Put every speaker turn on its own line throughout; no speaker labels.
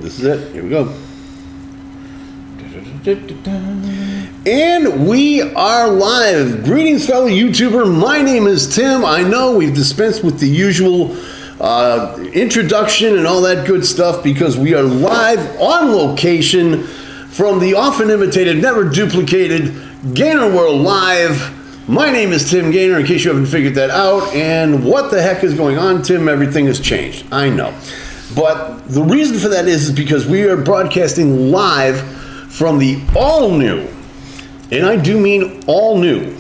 This is it. Here we go. And we are live. Greetings, fellow YouTuber. My name is Tim. I know we've dispensed with the usual introduction and all that good stuff because we are live on location from the often imitated, never duplicated GainerWorld Live. My name is Tim Gainer, in case you haven't figured that out. And what the heck is going on, Tim? Everything has changed. I know. But the reason for that is because we are broadcasting live from the all-new, and I do mean all-new,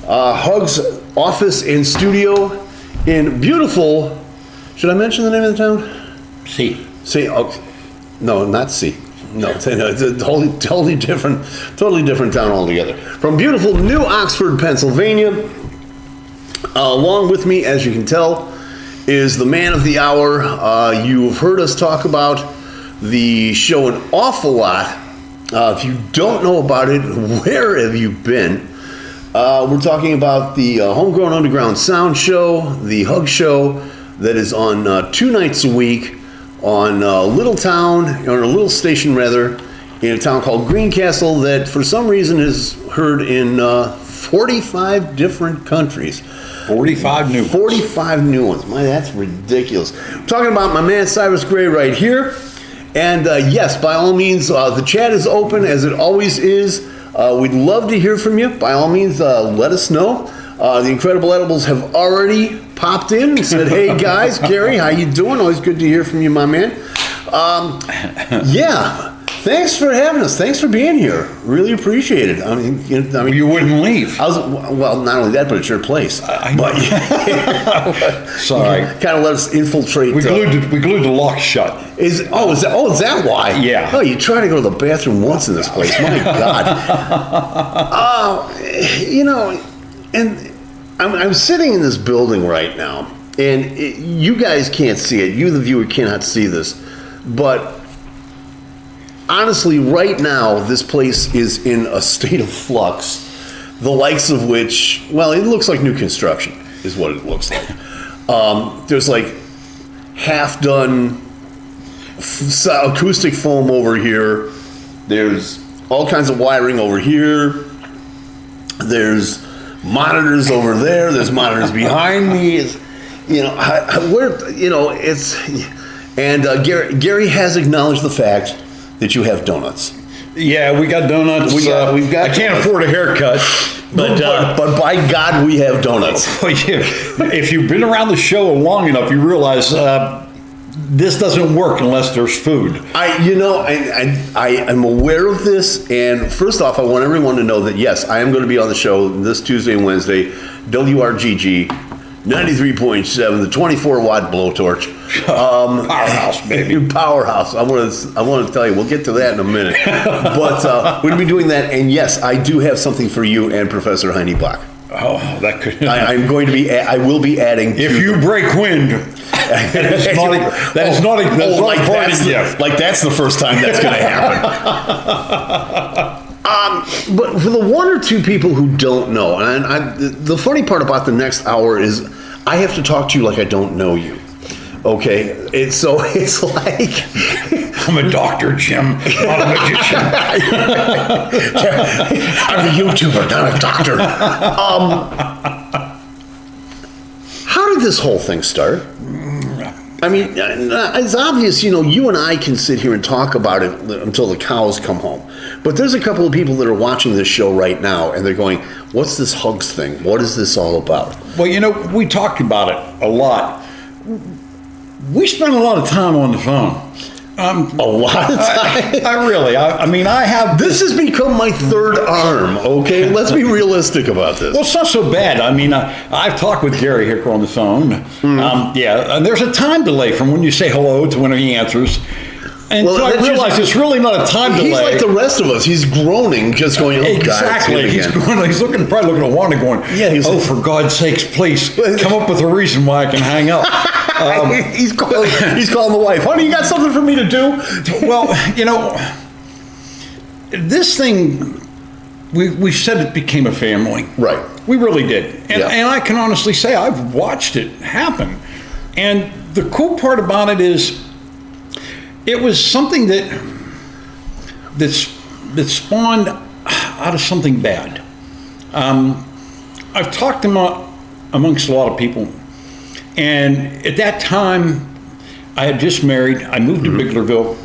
H.U.G.S office and studio in beautiful, should I mention the name of the town?
C.
Oh, no, not C. No, it's a totally different town altogether. From beautiful New Oxford, Pennsylvania. Along with me, as you can tell, is the man of the hour. You've heard us talk about the show an awful lot. If you don't know about it, where have you been? We're talking about the Homegrown Underground Sound Show, the H.U.G.S show that is on 2 nights a week on a little town, or a little station rather, in a town called Greencastle that for some reason is heard in 45 different countries.
45 new ones.
45 new ones. Man, that's ridiculous. I'm talking about my man Cyrus Gray right here. And yes, by all means, the chat is open as it always is. We'd love to hear from you. By all means, let us know. The Incredible Edibles have already popped in and said, hey guys, Gary, how you doing? Always good to hear from you, my man. Yeah, thanks for having us. Thanks for being here. Really appreciate it. I mean,
you wouldn't leave.
Well, not only that, but it's your place.
Sorry.
Kind of let us infiltrate.
We glued the lock shut.
Is that why?
Yeah.
Oh, you try to go to the bathroom once in this place. My God. And I'm sitting in this building right now, and you guys can't see it. You, the viewer, cannot see this. But honestly, right now, this place is in a state of flux, the likes of which, well, it looks like new construction is what it looks like. There's like half-done acoustic foam over here. There's all kinds of wiring over here. There's monitors over there. There's monitors behind me. Gary has acknowledged the fact that you have donuts.
Yeah, we got donuts.
We've got.
I can't afford a haircut,
but by God, we have donuts.
If you've been around the show long enough, you realize this doesn't work unless there's food.
I am aware of this, and first off, I want everyone to know that yes, I am going to be on the show this Tuesday and Wednesday, WRGG 93.7, the 24-watt blowtorch.
Powerhouse, baby.
Powerhouse. I want to tell you, we'll get to that in a minute. But we're going to be doing that, and yes, I do have something for you and Professor Heine Block.
Oh, that could.
I will be adding.
If you break wind, that is not a gift.
Like that's the first time that's going to happen. But for the one or two people who don't know, and the funny part about the next hour is I have to talk to you like I don't know you. Okay, it's like
I'm a doctor, Jim, not a magician.
I'm a YouTuber, not a doctor. How did this whole thing start? I mean, it's obvious, you and I can sit here and talk about it until the cows come home. But there's a couple of people that are watching this show right now, and they're going, what's this H.U.G.S thing? What is this all about?
Well, we talked about it a lot. We spend a lot of time on the phone.
A lot of time?
I have...
This has become my third arm, okay? Let's be realistic about this.
Well, it's not so bad. I mean, I've talked with Gary Hicker on the phone. Mm-hmm. There's a time delay from when you say hello to when he answers. And so I realize it's really not a time delay.
He's like the rest of us. He's groaning, just going, oh,
exactly.
God,
he's probably looking at Wanda going, for God's sakes, please, come up with a reason why I can hang up.
He's calling the wife. Honey, you got something for me to do?
Well, this thing, we said it became a family.
Right.
We really did. And I can honestly say I've watched it happen. And the cool part about it is, it was something that spawned out of something bad. I've talked amongst a lot of people, and at that time, I had just married. I moved to Biglerville.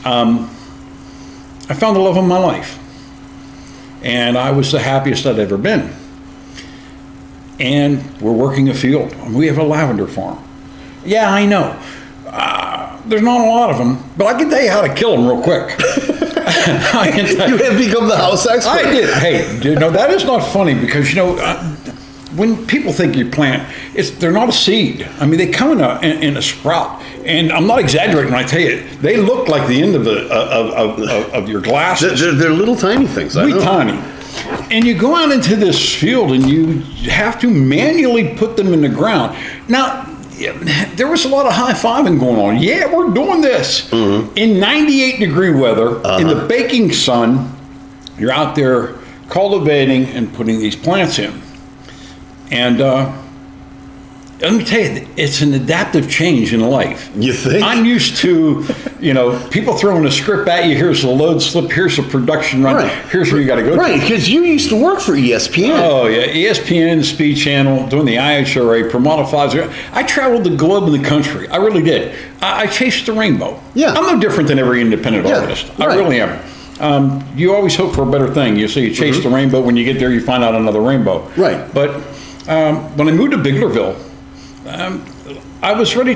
I found the love of my life, and I was the happiest I'd ever been. And we're working a field. We have a lavender farm. Yeah, I know. There's not a lot of them, but I can tell you how to kill them real quick. I can tell
You have become the house expert.
I did. Hey, that is not funny because, when people think you plant, they're not a seed. I mean, they come in a sprout. And I'm not exaggerating when I tell you, they look like the end of your glasses.
They're little tiny things.
Really tiny. And you go out into this field and you have to manually put them in the ground. Now, there was a lot of high-fiving going on. Yeah, we're doing this. In 98-degree weather, in the baking sun, you're out there cultivating and putting these plants in. And let me tell you, it's an adaptive change in life.
You think?
I'm used to, people throwing a script at you. Here's a load slip. Here's a production run.
Right.
Here's where you got to go.
Right, because you used to work for ESPN.
Oh, yeah. ESPN, Speed Channel, doing the IHRA, Promodifies. I traveled the globe and the country. I really did. I chased the rainbow.
Yeah.
I'm no different than every independent artist.
Right.
I really am. You always hope for a better thing. You say you chase the rainbow. When you get there, you find out another rainbow.
Right.
But when I moved to Biglerville, I was ready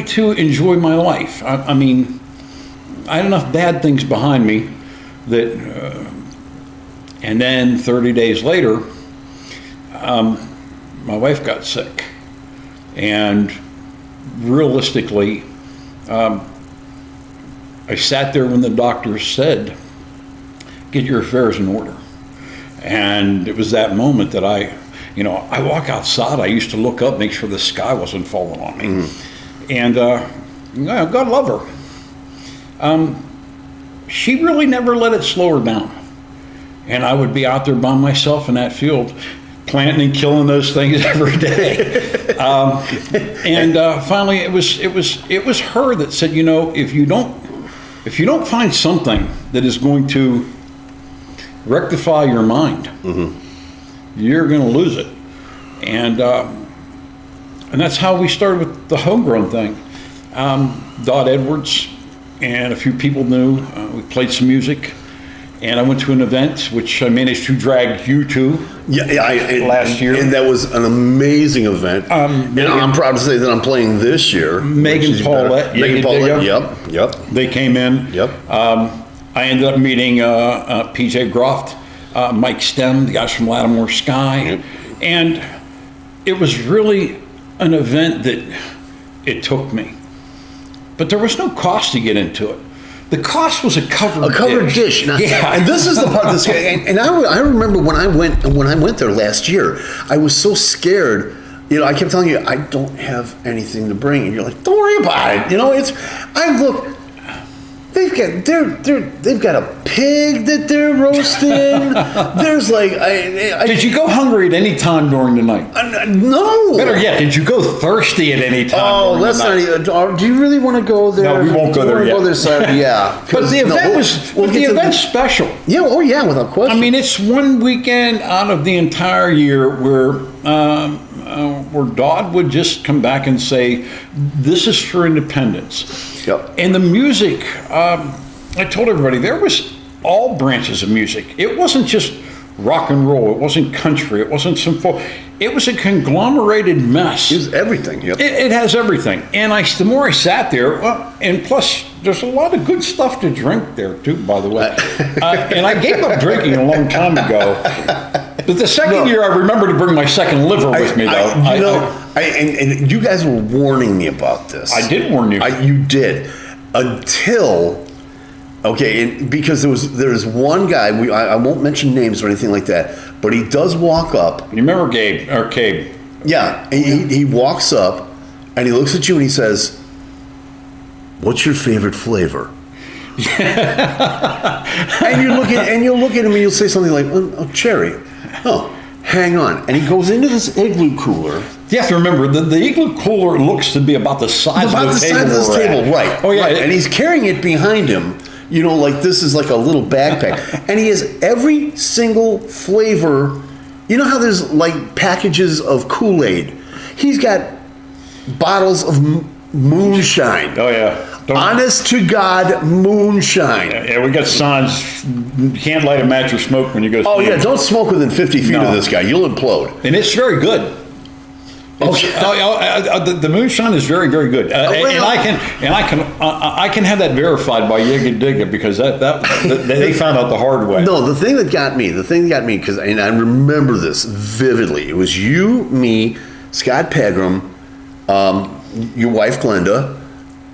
to enjoy my life. I mean, I had enough bad things behind me that, and then 30 days later, my wife got sick, and realistically, I sat there when the doctor said, "Get your affairs in order," and it was that moment that I walk outside. I used to look up, make sure the sky wasn't falling on me. And God love her. She really never let it slow her down. And I would be out there by myself in that field, planting and killing those things every day. Finally, it was her that said, if you don't find something that is going to rectify your mind, you're going to lose it. And that's how we started with the homegrown thing. Dot Edwards and a few people knew. We played some music, and I went to an event which I managed to drag you to last year.
And that was an amazing event. And I'm proud to say that I'm playing this year.
Megan Paulette.
Yep.
They came in.
Yep.
I ended up meeting PJ Groft, Mike Stem, the guys from Lattimore Sky.
Yep.
And it was really an event that it took me. But there was no cost to get into it. The cost was a covered dish.
Now,
yeah.
And this is the part that's and I remember when I went there last year, I was so scared. I kept telling you I don't have anything to bring, and you're like, don't worry about it. They've got a pig that they're roasting. There's
Did you go hungry at any time during the night?
No.
Better yet, did you go thirsty at any time?
Oh, that's not even. Do you really want to go there?
No, we won't go there yet.
Yeah.
But the event event's special.
Yeah. Oh, yeah. Without question.
I mean, it's one weekend out of the entire year where Dodd would just come back and say, "This is for independence."
Yep.
And the music, I told everybody, there was all branches of music. It wasn't just rock and roll. It wasn't country. It wasn't simple. It was a conglomerated mess.
It was everything. Yep.
It has everything. And the more I sat there, and plus, there's a lot of good stuff to drink there too, by the way. And I gave up drinking a long time ago. But the second year, I remember to bring my second liver with me, though.
And you guys were warning me about this.
I did warn you.
You did. Until, because there's one guy, I won't mention names or anything like that, but he does walk up.
You remember Cabe?
Yeah. And he walks up, and he looks at you, and he says, "What's your favorite flavor?" and you look at him, and you'll say something like, "Oh, cherry." Oh, hang on. And he goes into this igloo cooler.
You have to remember, the igloo cooler looks to be about the size of the table.
Right.
Oh, yeah.
Right. And he's carrying it behind him, you know, like this is like a little backpack. And he has every single flavor. You know how there's like packages of Kool-Aid? He's got bottles of moonshine.
Oh, yeah.
Honest to God, moonshine.
Yeah, we got signs. You can't light a match or smoke when you go.
Oh, yeah, don't smoke within 50 feet of this guy. You'll implode.
And it's very good. The moonshine is very, very good, and I can have that verified by Yiga Digga because they found out the hard way.
No, the thing that got me, because and I remember this vividly. It was you, me, Scott Pegram, your wife Glenda,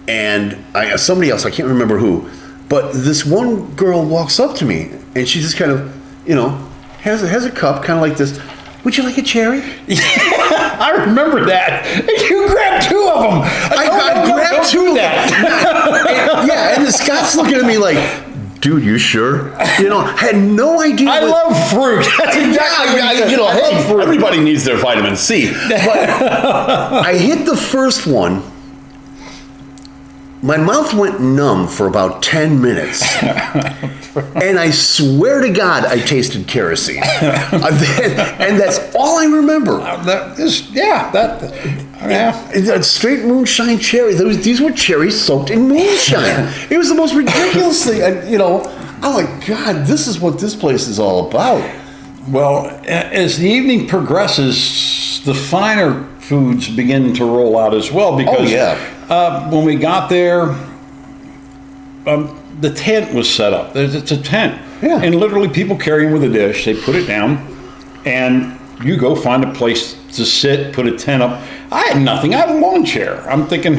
and somebody else. I can't remember who, but this one girl walks up to me and she just kind of, you know, has a cup, kind of like this. Would you like a cherry?
I remember that. You grabbed two of them.
I grabbed two of them. Yeah, and Scott's looking at me like, dude, you sure? You know, had no idea.
I love fruit. That's exactly
hey, everybody needs their vitamin C. But I hit the first one. My mouth went numb for about 10 minutes. And I swear to God, I tasted kerosene. And that's all I remember. That straight moonshine cherry. These were cherries soaked in moonshine. It was the most ridiculous thing. And, you know, I'm like, God, this is what this place is all about.
Well, as the evening progresses, the finer foods begin to roll out as well because when we got there, the tent was set up. It's a tent. Yeah. And literally people carry them with a dish. They put it down and you go find a place to sit, put a tent up. I had nothing. I had a lawn chair. I'm thinking,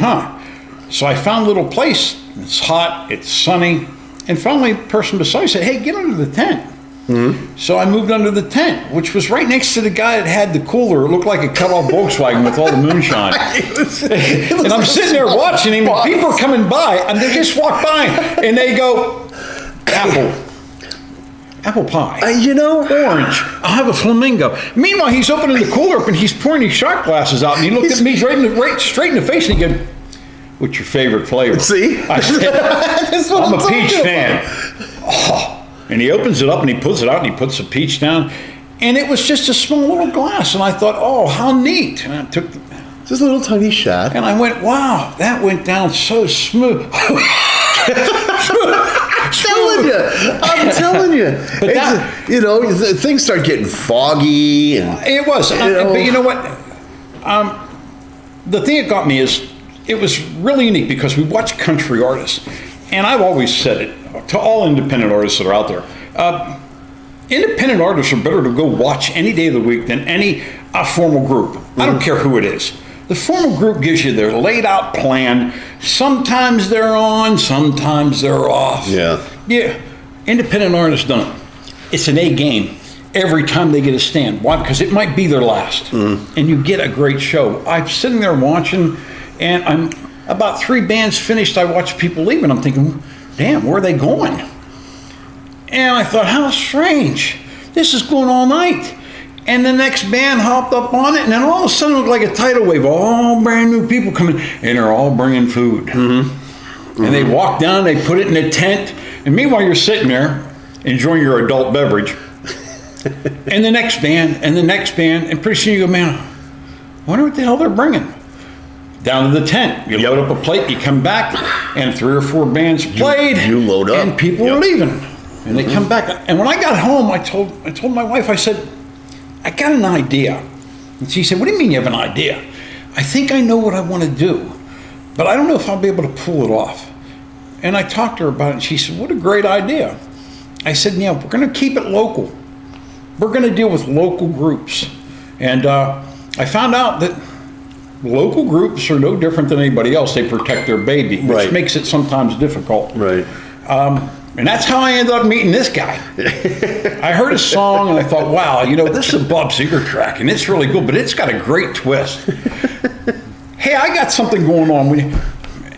So I found a little place. It's hot. It's sunny. And finally, a person beside me said, hey, get under the tent. Mm-hmm. So I moved under the tent, which was right next to the guy that had the cooler. It looked like a cut-off Volkswagen with all the moonshine. And I'm sitting there watching him, and people are coming by, and they just walk by, and they go, apple pie. Orange. I'll have a flamingo. Meanwhile, he's opening the cooler up, and he's pouring these shot glasses out, and he looked at me straight in the face, and he goes, what's your favorite flavor?
See?
I said, I'm a peach fan. Oh. And he opens it up and he puts it out and he puts the peach down. And it was just a small little glass. And I thought, oh, how neat. And I took
just a little tiny shot.
And I went, wow, that went down so smooth.
I'm telling you. But things start getting foggy. And,
it was. But you know what? The thing that got me is it was really unique because we watch country artists. And I've always said it to all independent artists that are out there. Independent artists are better to go watch any day of the week than any formal group. I don't care who it is. The formal group gives you their laid out plan. Sometimes they're on, sometimes they're off. Yeah. Independent artists don't. It's an A game every time they get a stand. Why? Because it might be their last. And you get a great show. I'm sitting there watching, and I'm about 3 bands finished. I watch people leave, and I'm thinking, damn, where are they going? And I thought, how strange. This is going all night. And the next band hopped up on it, and then all of a sudden it looked like a tidal wave. All brand new people coming, and they're all bringing food. And they walk down, they put it in a tent, and meanwhile you're sitting there enjoying your adult beverage. And the next band, and pretty soon you go, man, I wonder what the hell they're bringing. Down to the tent. You load up a plate, you come back, and 3 or 4 bands played.
You load up.
And people were leaving. And they come back. And when I got home, I told my wife, I said, I got an idea. And she said, what do you mean you have an idea? I think I know what I want to do, but I don't know if I'll be able to pull it off. And I talked to her about it, and she said, what a great idea. I said, we're going to keep it local. We're going to deal with local groups. And I found out that local groups are no different than anybody else. They protect their baby, which makes it sometimes difficult.
Right.
And that's how I ended up meeting this guy. I heard a song and I thought, wow, this is a Bob Seger track and it's really good, but it's got a great twist. Hey, I got something going on with you.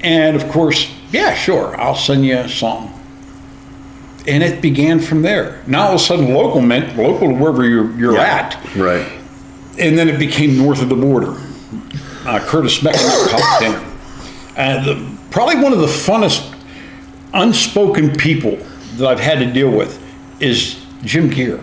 And of course, yeah, sure, I'll send you a song. And it began from there. Now all of a sudden local meant local to wherever you're at.
Right.
And then it became north of the border. Curtis Mecklenburg popped in. Probably one of the funnest unspoken people that I've had to deal with is Jim Gear.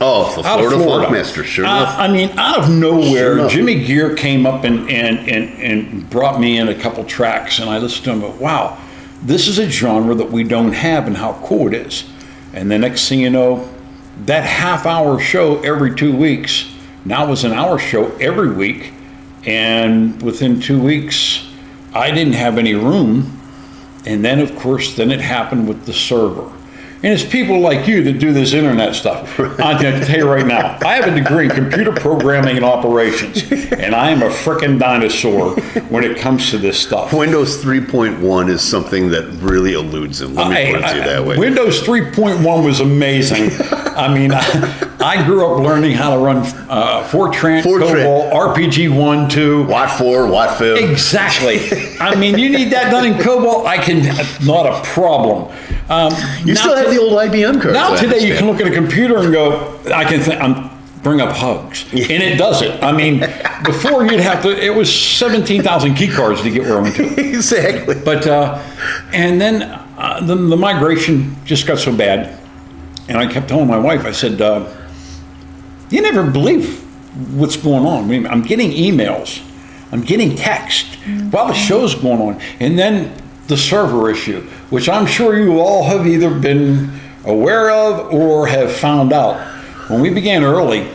Oh, the Florida Funkmaster, sure enough.
I mean, out of nowhere,
Sure
Jimmy Gear came up and brought me in a couple tracks, and I listened to him and wow, this is a genre that we don't have and how cool it is. And the next thing you know, that half-hour show every 2 weeks now was an hour show every week, and within 2 weeks, I didn't have any room. And then, of course, then it happened with the server. And it's people like you that do this internet stuff. I can tell you right now, I have a degree in computer programming and operations, and I am a frickin' dinosaur when it comes to this stuff.
Windows 3.1 is something that really eludes him. Let me put it to you that way.
Windows 3.1 was amazing. I mean, I grew up learning how to run Fortran, COBOL, RPG 1, 2.
Watt 4, Watt 5.
Exactly. I mean, you need that done in COBOL, not a problem.
You still have the old IBM cards.
Now today you can look at a computer and go, bring up H.U.G.S. And it does it. I mean, before you'd have to, it was 17,000 key cards to get where I went to.
Exactly.
But, and then the migration just got so bad. And I kept telling my wife, I said, you never believe what's going on. I mean, I'm getting emails. I'm getting text while the show's going on. And then the server issue, which I'm sure you all have either been aware of or have found out. When we began early,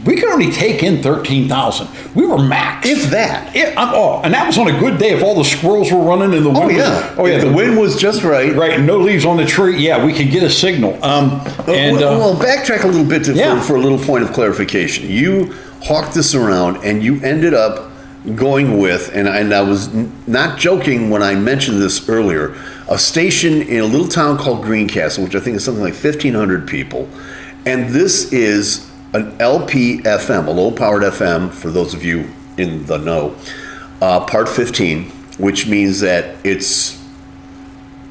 we could only take in 13,000. We were max.
If that.
And that was on a good day if all the squirrels were running and the wind
if the wind was just right.
Right, and no leaves on the tree. Yeah, we could get a signal.
Well, backtrack a little bit for a little point of clarification. You hawked this around and you ended up going with, and I was not joking when I mentioned this earlier, a station in a little town called Greencastle, which I think is something like 1,500 people. And this is an LP FM, a low-powered FM, for those of you in the know, part 15, which means that it's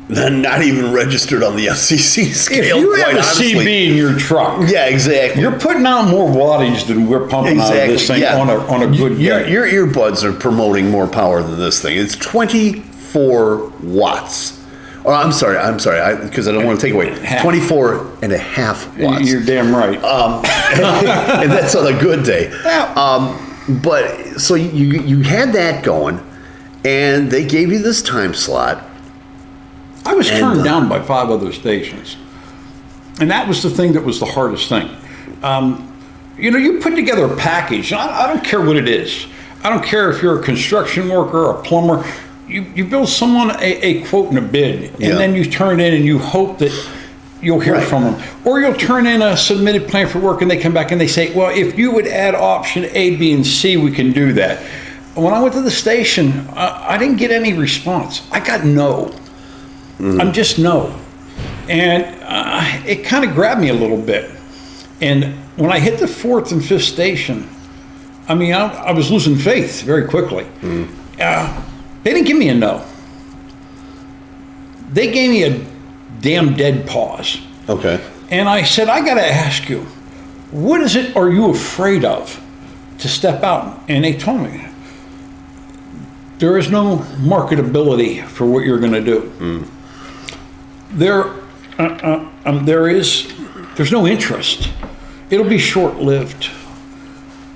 not even registered on the FCC scale.
If you have a CB in your truck,
yeah, exactly,
you're putting out more wattage than we're pumping out of this thing on a good day.
Your earbuds are promoting more power than this thing. It's 24 watts. Oh, I'm sorry, because I don't want to take away. 24 and a half watts.
You're damn right.
And that's on a good day. But so you had that going, and they gave you this time slot.
I was turned down by 5 other stations. And that was the thing that was the hardest thing. You put together a package. I don't care what it is. I don't care if you're a construction worker, a plumber. You build someone a quote and a bid, and then you turn it in and you hope that you'll hear from them. Or you'll turn in a submitted plan for work and they come back and they say, well, if you would add option A, B, and C, we can do that. When I went to the station, I didn't get any response. I got no. I'm just no. And it kind of grabbed me a little bit. And when I hit the 4th and 5th station, I mean, I was losing faith very quickly. They didn't give me a no. They gave me a damn dead pause.
Okay.
And I said, I got to ask you, what is it are you afraid of to step out? And they told me, there is no marketability for what you're going to do. There's no interest. It'll be short-lived.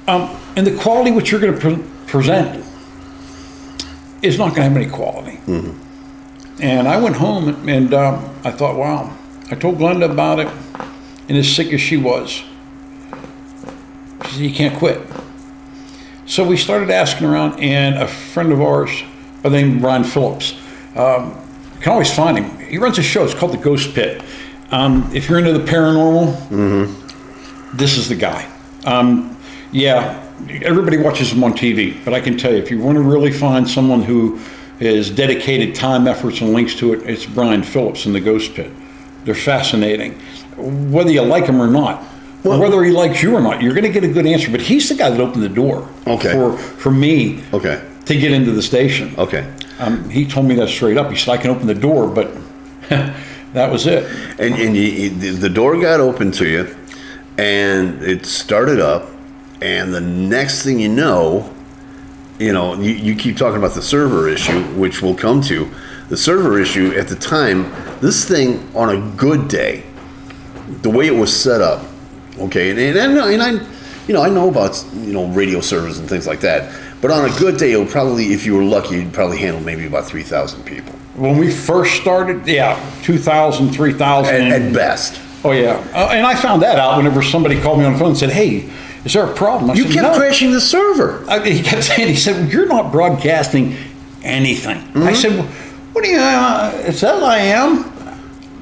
And the quality which you're going to present is not going to have any quality. And I went home and I thought, wow. I told Glenda about it, and as sick as she was, she said, you can't quit. So we started asking around, and a friend of ours by the name of Brian Phillips, you can always find him. He runs a show. It's called The Ghost Pit. If you're into the paranormal, this is the guy. Everybody watches him on TV, but I can tell you, if you want to really find someone who has dedicated time, efforts, and links to it, it's Brian Phillips in The Ghost Pit. They're fascinating. Whether you like him or not, or whether he likes you or not, you're going to get a good answer. But he's the guy that opened the door for me to get into the station.
Okay.
He told me that straight up. He said, I can open the door, but That was it.
And the door got open to you, and it started up, and the next thing you know, you keep talking about the server issue, which we'll come to. The server issue at the time, this thing on a good day, the way it was set up, okay, and I know about radio servers and things like that, but on a good day, it would probably, if you were lucky, you'd probably handle maybe about 3,000 people.
When we first started, 2,000, 3,000.
At best.
Oh, yeah. And I found that out whenever somebody called me on the phone and said, hey, is there a problem? I
You
said,
kept
no.
crashing the server.
He kept saying, well, you're not broadcasting anything. I said, well, what do you, it says I am.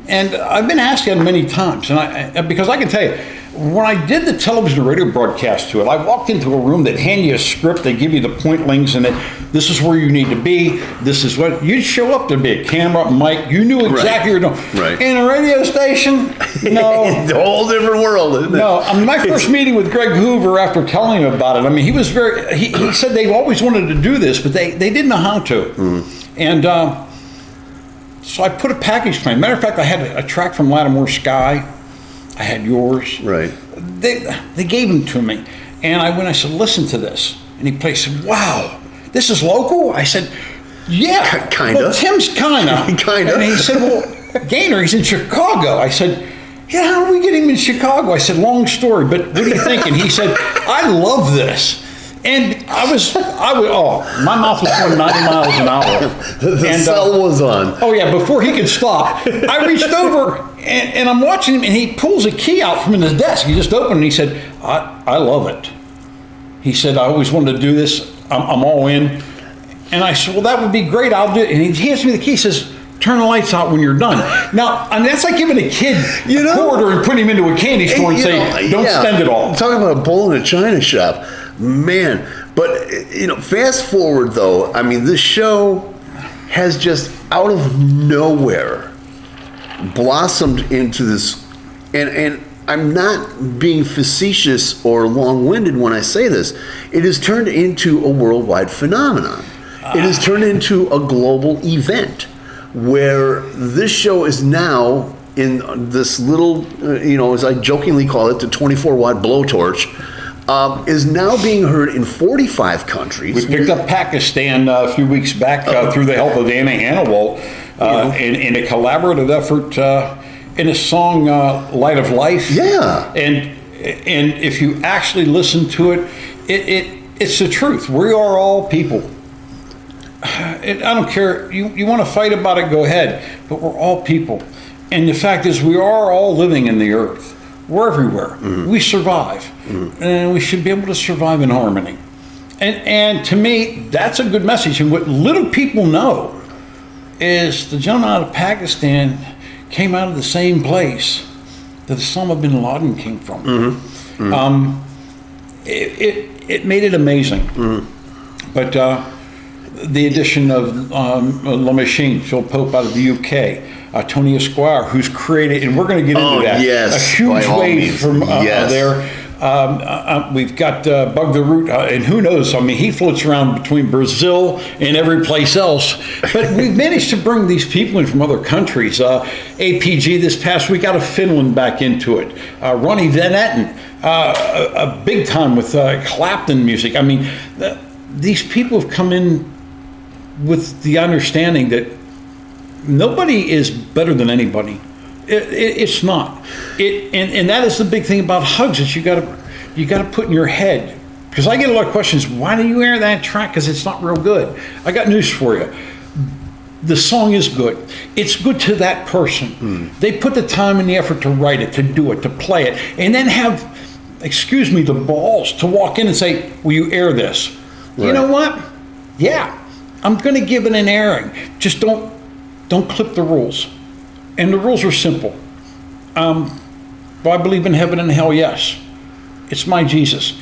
And I've been asked that many times, and because I can tell you, when I did the television and radio broadcast to it, I walked into a room that hand you a script, they give you the pointlings, and this is where you need to be, this is what, you'd show up, there'd be a camera, mic, you knew exactly what you're doing.
Right.
In a radio station, no.
It's a whole different world, isn't it?
No, my first meeting with Greg Hoover after telling him about it, he was he said they always wanted to do this, but they didn't know how to. And so I put a package plan. Matter of fact, I had a track from Lattimore Sky. I had yours.
Right.
They gave them to me. And I said, listen to this. And he played, said, wow, this is local? I said, yeah.
Kinda.
Well, Tim's kinda.
Kinda.
And he said, well, Gainer, he's in Chicago. I said, yeah, how do we get him in Chicago? I said, long story, but what do you think? And he said, I love this. And my mouth was going 90 miles an hour.
The cell was on.
Oh yeah, before he could stop, I reached over and I'm watching him, and he pulls a key out from his desk. He just opened it, and he said, I love it. He said, I always wanted to do this. I'm all in. And I said, well, that would be great. I'll do it. And he hands me the key. He says, turn the lights out when you're done. Now, that's like giving a kid a quarter and putting him into a candy store and saying, don't spend it all.
Talking about a bull in a china shop. Man, but fast forward though, this show has just out of nowhere blossomed into this, and I'm not being facetious or long-winded when I say this, it has turned into a worldwide phenomenon. It has turned into a global event where this show is now in this little, as I jokingly call it, the 24-watt blowtorch, is now being heard in 45 countries.
We picked up Pakistan a few weeks back through the help of Anna GainerWorld in a collaborative effort in a song, Light of Life.
Yeah.
And if you actually listen to it, it's the truth. We are all people. I don't care. You want to fight about it, go ahead. But we're all people. And the fact is, we are all living in the earth. We're everywhere. We survive. And we should be able to survive in harmony. And to me, that's a good message. And what little people know is the gentleman out of Pakistan came out of the same place that Osama bin Laden came from. It made it amazing. But the addition of La Machine, Phil Pope out of the UK, Tony Esquire, who's created, and we're going to get into that,
yes,
a huge wave from there. We've got Bug the Root, and who knows, he floats around between Brazil and every place else. But we've managed to bring these people in from other countries. APG this past week out of Finland back into it. Ronnie Van Etten, a big time with Clapton music. These people have come in with the understanding that nobody is better than anybody. It's not. And that is the big thing about H.U.G.S. that you got to put in your head. Because I get a lot of questions. Why do you air that track? Because it's not real good. I got news for you. The song is good. It's good to that person. They put the time and the effort to write it, to do it, to play it, and then have, the balls to walk in and say, "Will you air this?" Right. You know what? Yeah, I'm going to give it an airing. Just don't clip the rules. And the rules are simple. Do I believe in heaven and hell? Yes. It's my Jesus.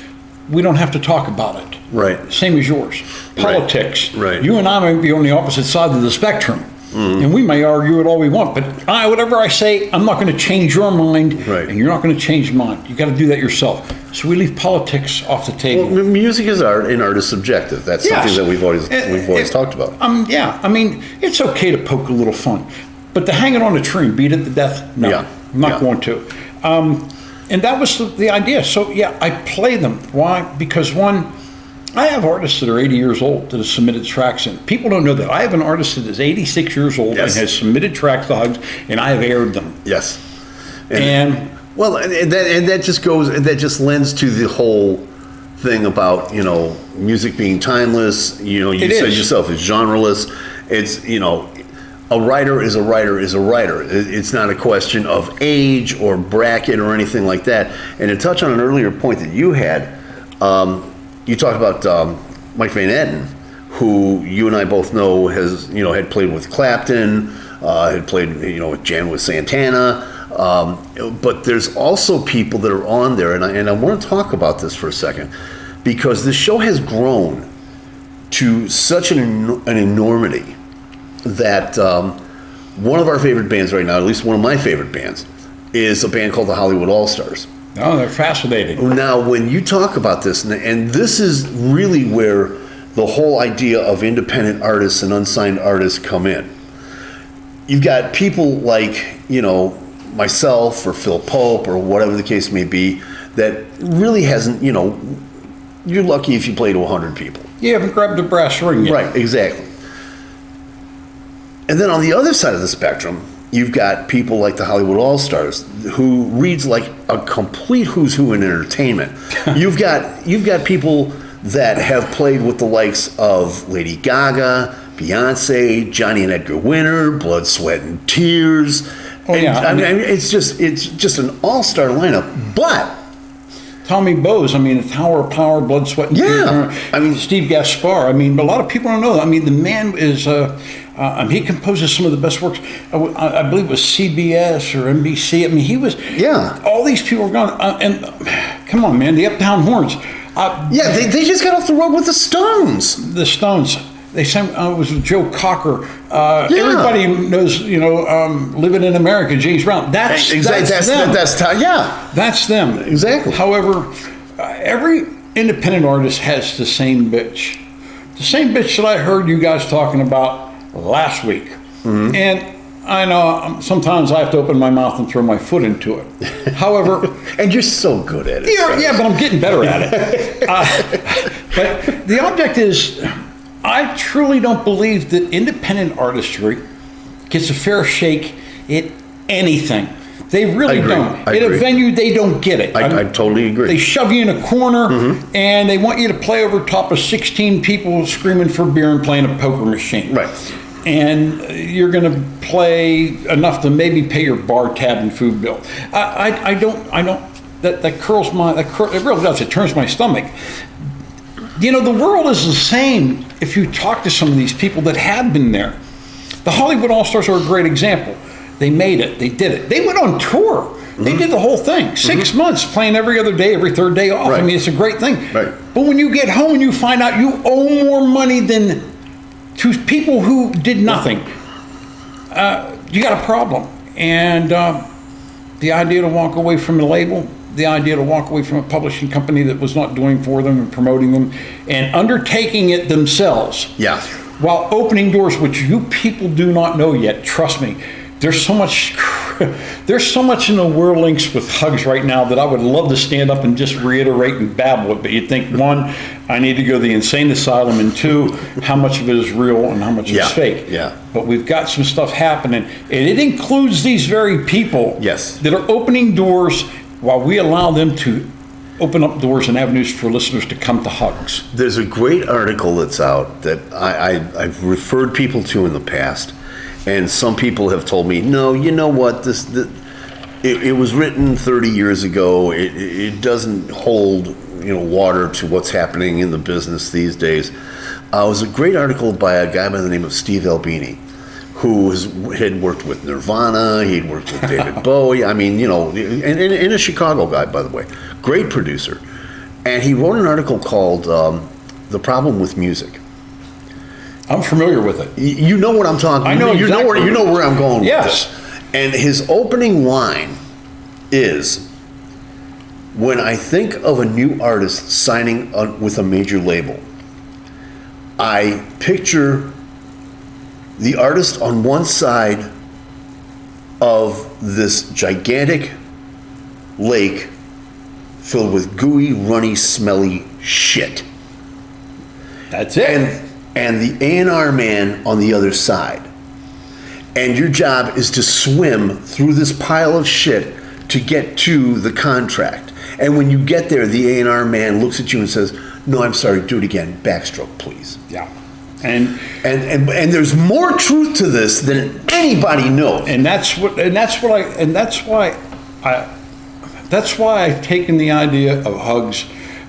We don't have to talk about it.
Right.
Same as yours. Politics.
Right.
You and I may be on the opposite side of the spectrum. And we may argue it all we want, but whatever I say, I'm not going to change your mind,
right,
and you're not going to change mine. You got to do that yourself. So we leave politics off the table.
Well, music is art, and art is subjective. That's something that we've always talked about.
Yeah, I mean, it's okay to poke a little fun. But to hang it on a tree and beat it to death, no,
Yeah.
I'm not
Yeah.
going to. And that was the idea. So yeah, I play them. Why? Because one, I have artists that are 80 years old that have submitted tracks in. People don't know that. I have an artist that is 86 years old
Yes.
and has submitted tracks to H.U.G.S, and I have aired them.
Yes.
And
Well, and that just goes, and that just lends to the whole thing about, music being timeless. You
It
said
is.
yourself, it's genreless. It's, a writer is a writer is a writer. It's not a question of age or bracket or anything like that. And to touch on an earlier point that you had, you talked about Mike Van Etten, who you and I both know has, had played with Clapton, had played, jammed with Santana. But there's also people that are on there, and I want to talk about this for a second, because this show has grown to such an enormity that one of our favorite bands right now, at least one of my favorite bands, is a band called the Hollywood All-Stars.
oh, they're fascinating.
Now, when you talk about this, and this is really where the whole idea of independent artists and unsigned artists come in. You've got people like, myself or Phil Pope or whatever the case may be, that really hasn't, you're lucky if you play to 100 people.
You haven't grabbed a brass ring yet.
Right, exactly. And then on the other side of the spectrum, you've got people like the Hollywood All-Stars, who reads like a complete who's who in entertainment. You've got people that have played with the likes of Lady Gaga, Beyonce, Johnny and Edgar Winter, Blood, Sweat and Tears.
Oh, yeah.
I mean, it's just an all-star lineup. But
Tommy Bowes, the Tower of Power, Blood, Sweat, and
Yeah.
Tears. Steve Gaspar. A lot of people don't know that. The man is, he composes some of the best works. I believe it was CBS or NBC. He was,
Yeah.
all these people are gone. And come on, man, the Uptown Horns.
they just got off the road with the Stones.
The Stones. They sang, it was with Joe Cocker. Everybody knows, Living in America, James Brown. That's them. That's them.
Exactly.
However, every independent artist has the same bitch. The same bitch that I heard you guys talking about last week.
Mm-hmm.
And I know sometimes I have to open my mouth and throw my foot into it. However,
And you're so good at it.
yeah, but I'm getting better at it. But the object is, I truly don't believe that independent artistry gets a fair shake at anything. They really
agree.
don't.
I
At a
agree.
venue, they don't get it.
I totally agree.
They shove you in a corner and they want you to play over top of 16 people screaming for beer and playing a poker machine.
Right.
And you're going to play enough to maybe pay your bar tab and food bill. I don't, that curls it really does. It turns my stomach. The world is the same if you talk to some of these people that have been there. The Hollywood All-Stars are a great example. They made it. They did it. They went on tour. They did the whole thing. 6 months playing every other day, every third day off.
Right.
It's a great thing.
Right.
But when you get home and you find out you owe more money than to people who did nothing, you got a problem. And the idea to walk away from a label, the idea to walk away from a publishing company that was not doing for them and promoting them and undertaking it themselves.
Yeah.
While opening doors, which you people do not know yet, trust me, there's so much in the world links with H.U.G.S right now that I would love to stand up and just reiterate and babble it. But you'd think, one, I need to go to the insane asylum, and two, how much of it is real and how much is fake.
Yeah.
But we've got some stuff happening, and it includes these very people
Yes.
that are opening doors while we allow them to open up doors and avenues for listeners to come to H.U.G.S.
There's a great article that's out that I've referred people to in the past, and some people have told me, no, you know what, it was written 30 years ago. It doesn't hold water to what's happening in the business these days. It was a great article by a guy by the name of Steve Albini, who had worked with Nirvana, he'd worked with David Bowie, and a Chicago guy, by the way, great producer. And he wrote an article called The Problem with Music.
I'm familiar with it.
You know what I'm talking about.
I know exactly.
You know where I'm going with
Yes.
this. And his opening line is, when I think of a new artist signing with a major label, I picture the artist on one side of this gigantic lake filled with gooey, runny, smelly shit.
That's it.
And the A&R man on the other side. And your job is to swim through this pile of shit to get to the contract. And when you get there, the A&R man looks at you and says, "No, I'm sorry, do it again. Backstroke, please."
Yeah. And
there's more truth to this than anybody knows.
that's why I've taken the idea of H.U.G.S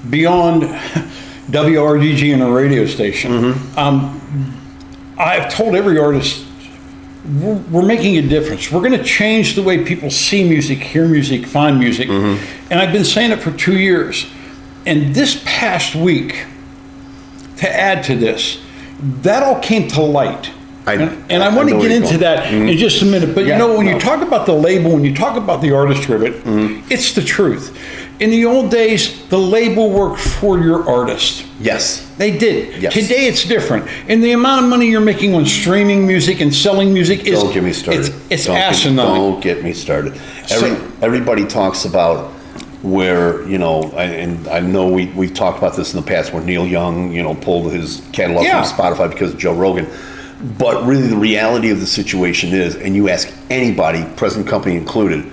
beyond WRDG and a radio station. I've told every artist, we're making a difference. We're going to change the way people see music, hear music, find music. And I've been saying it for 2 years. And this past week, to add to this, that all came to light. I want to get into that in just a minute. But when you talk about the label, when you talk about the artistry of it, it's the truth. In the old days, the label worked for your artist.
Yes.
They did.
Yes.
Today it's different. And the amount of money you're making on streaming music and selling music is...
Don't get me started.
It's asinine.
Don't get me started. Everybody talks about where, and I know we've talked about this in the past, where Neil Young, pulled his catalog from Spotify because of Joe Rogan. But really the reality of the situation is, and you ask anybody, present company included,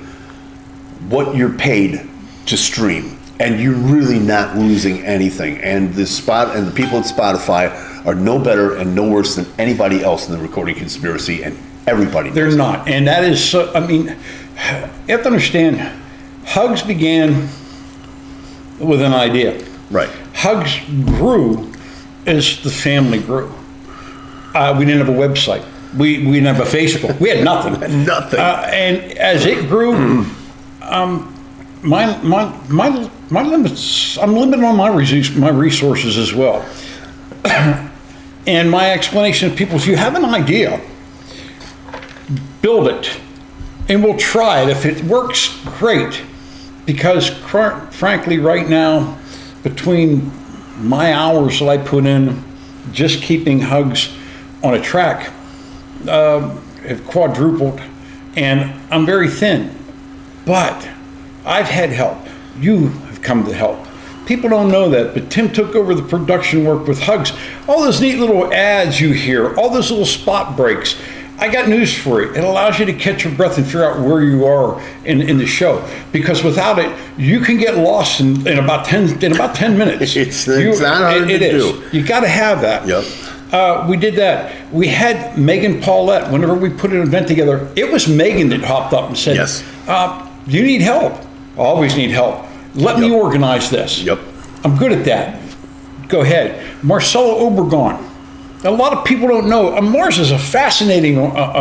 what you're paid to stream, and you're really not losing anything. And the people at Spotify are no better and no worse than anybody else in the recording conspiracy, and everybody knows.
They're not. And that is, you have to understand, H.U.G.S began with an idea.
Right.
H.U.G.S grew as the family grew. We didn't have a website. We didn't have a Facebook. We had nothing.
Nothing.
And as it grew, my limits. I'm limited on my resources as well. And my explanation to people is: you have an idea, build it, and we'll try it. If it works, great. Because frankly, right now, between my hours that I put in, just keeping H.U.G.S on a track, have quadrupled, and I'm very thin. But I've had help. You have come to help. People don't know that, but Tim took over the production work with H.U.G.S. All those neat little ads you hear, all those little spot breaks, I got news for you. It allows you to catch your breath and figure out where you are in the show. Because without it, you can get lost in about 10 minutes.
It's not hard to do.
You got to have that.
Yep.
We did that. We had Megan Paulette. Whenever we put an event together, it was Megan that hopped up and said,
"Yes,
you need help. I always need help. Let me organize this.
Yep.
I'm good at that. Go ahead." Marcelo Obregon. A lot of people don't know. Mars is a fascinating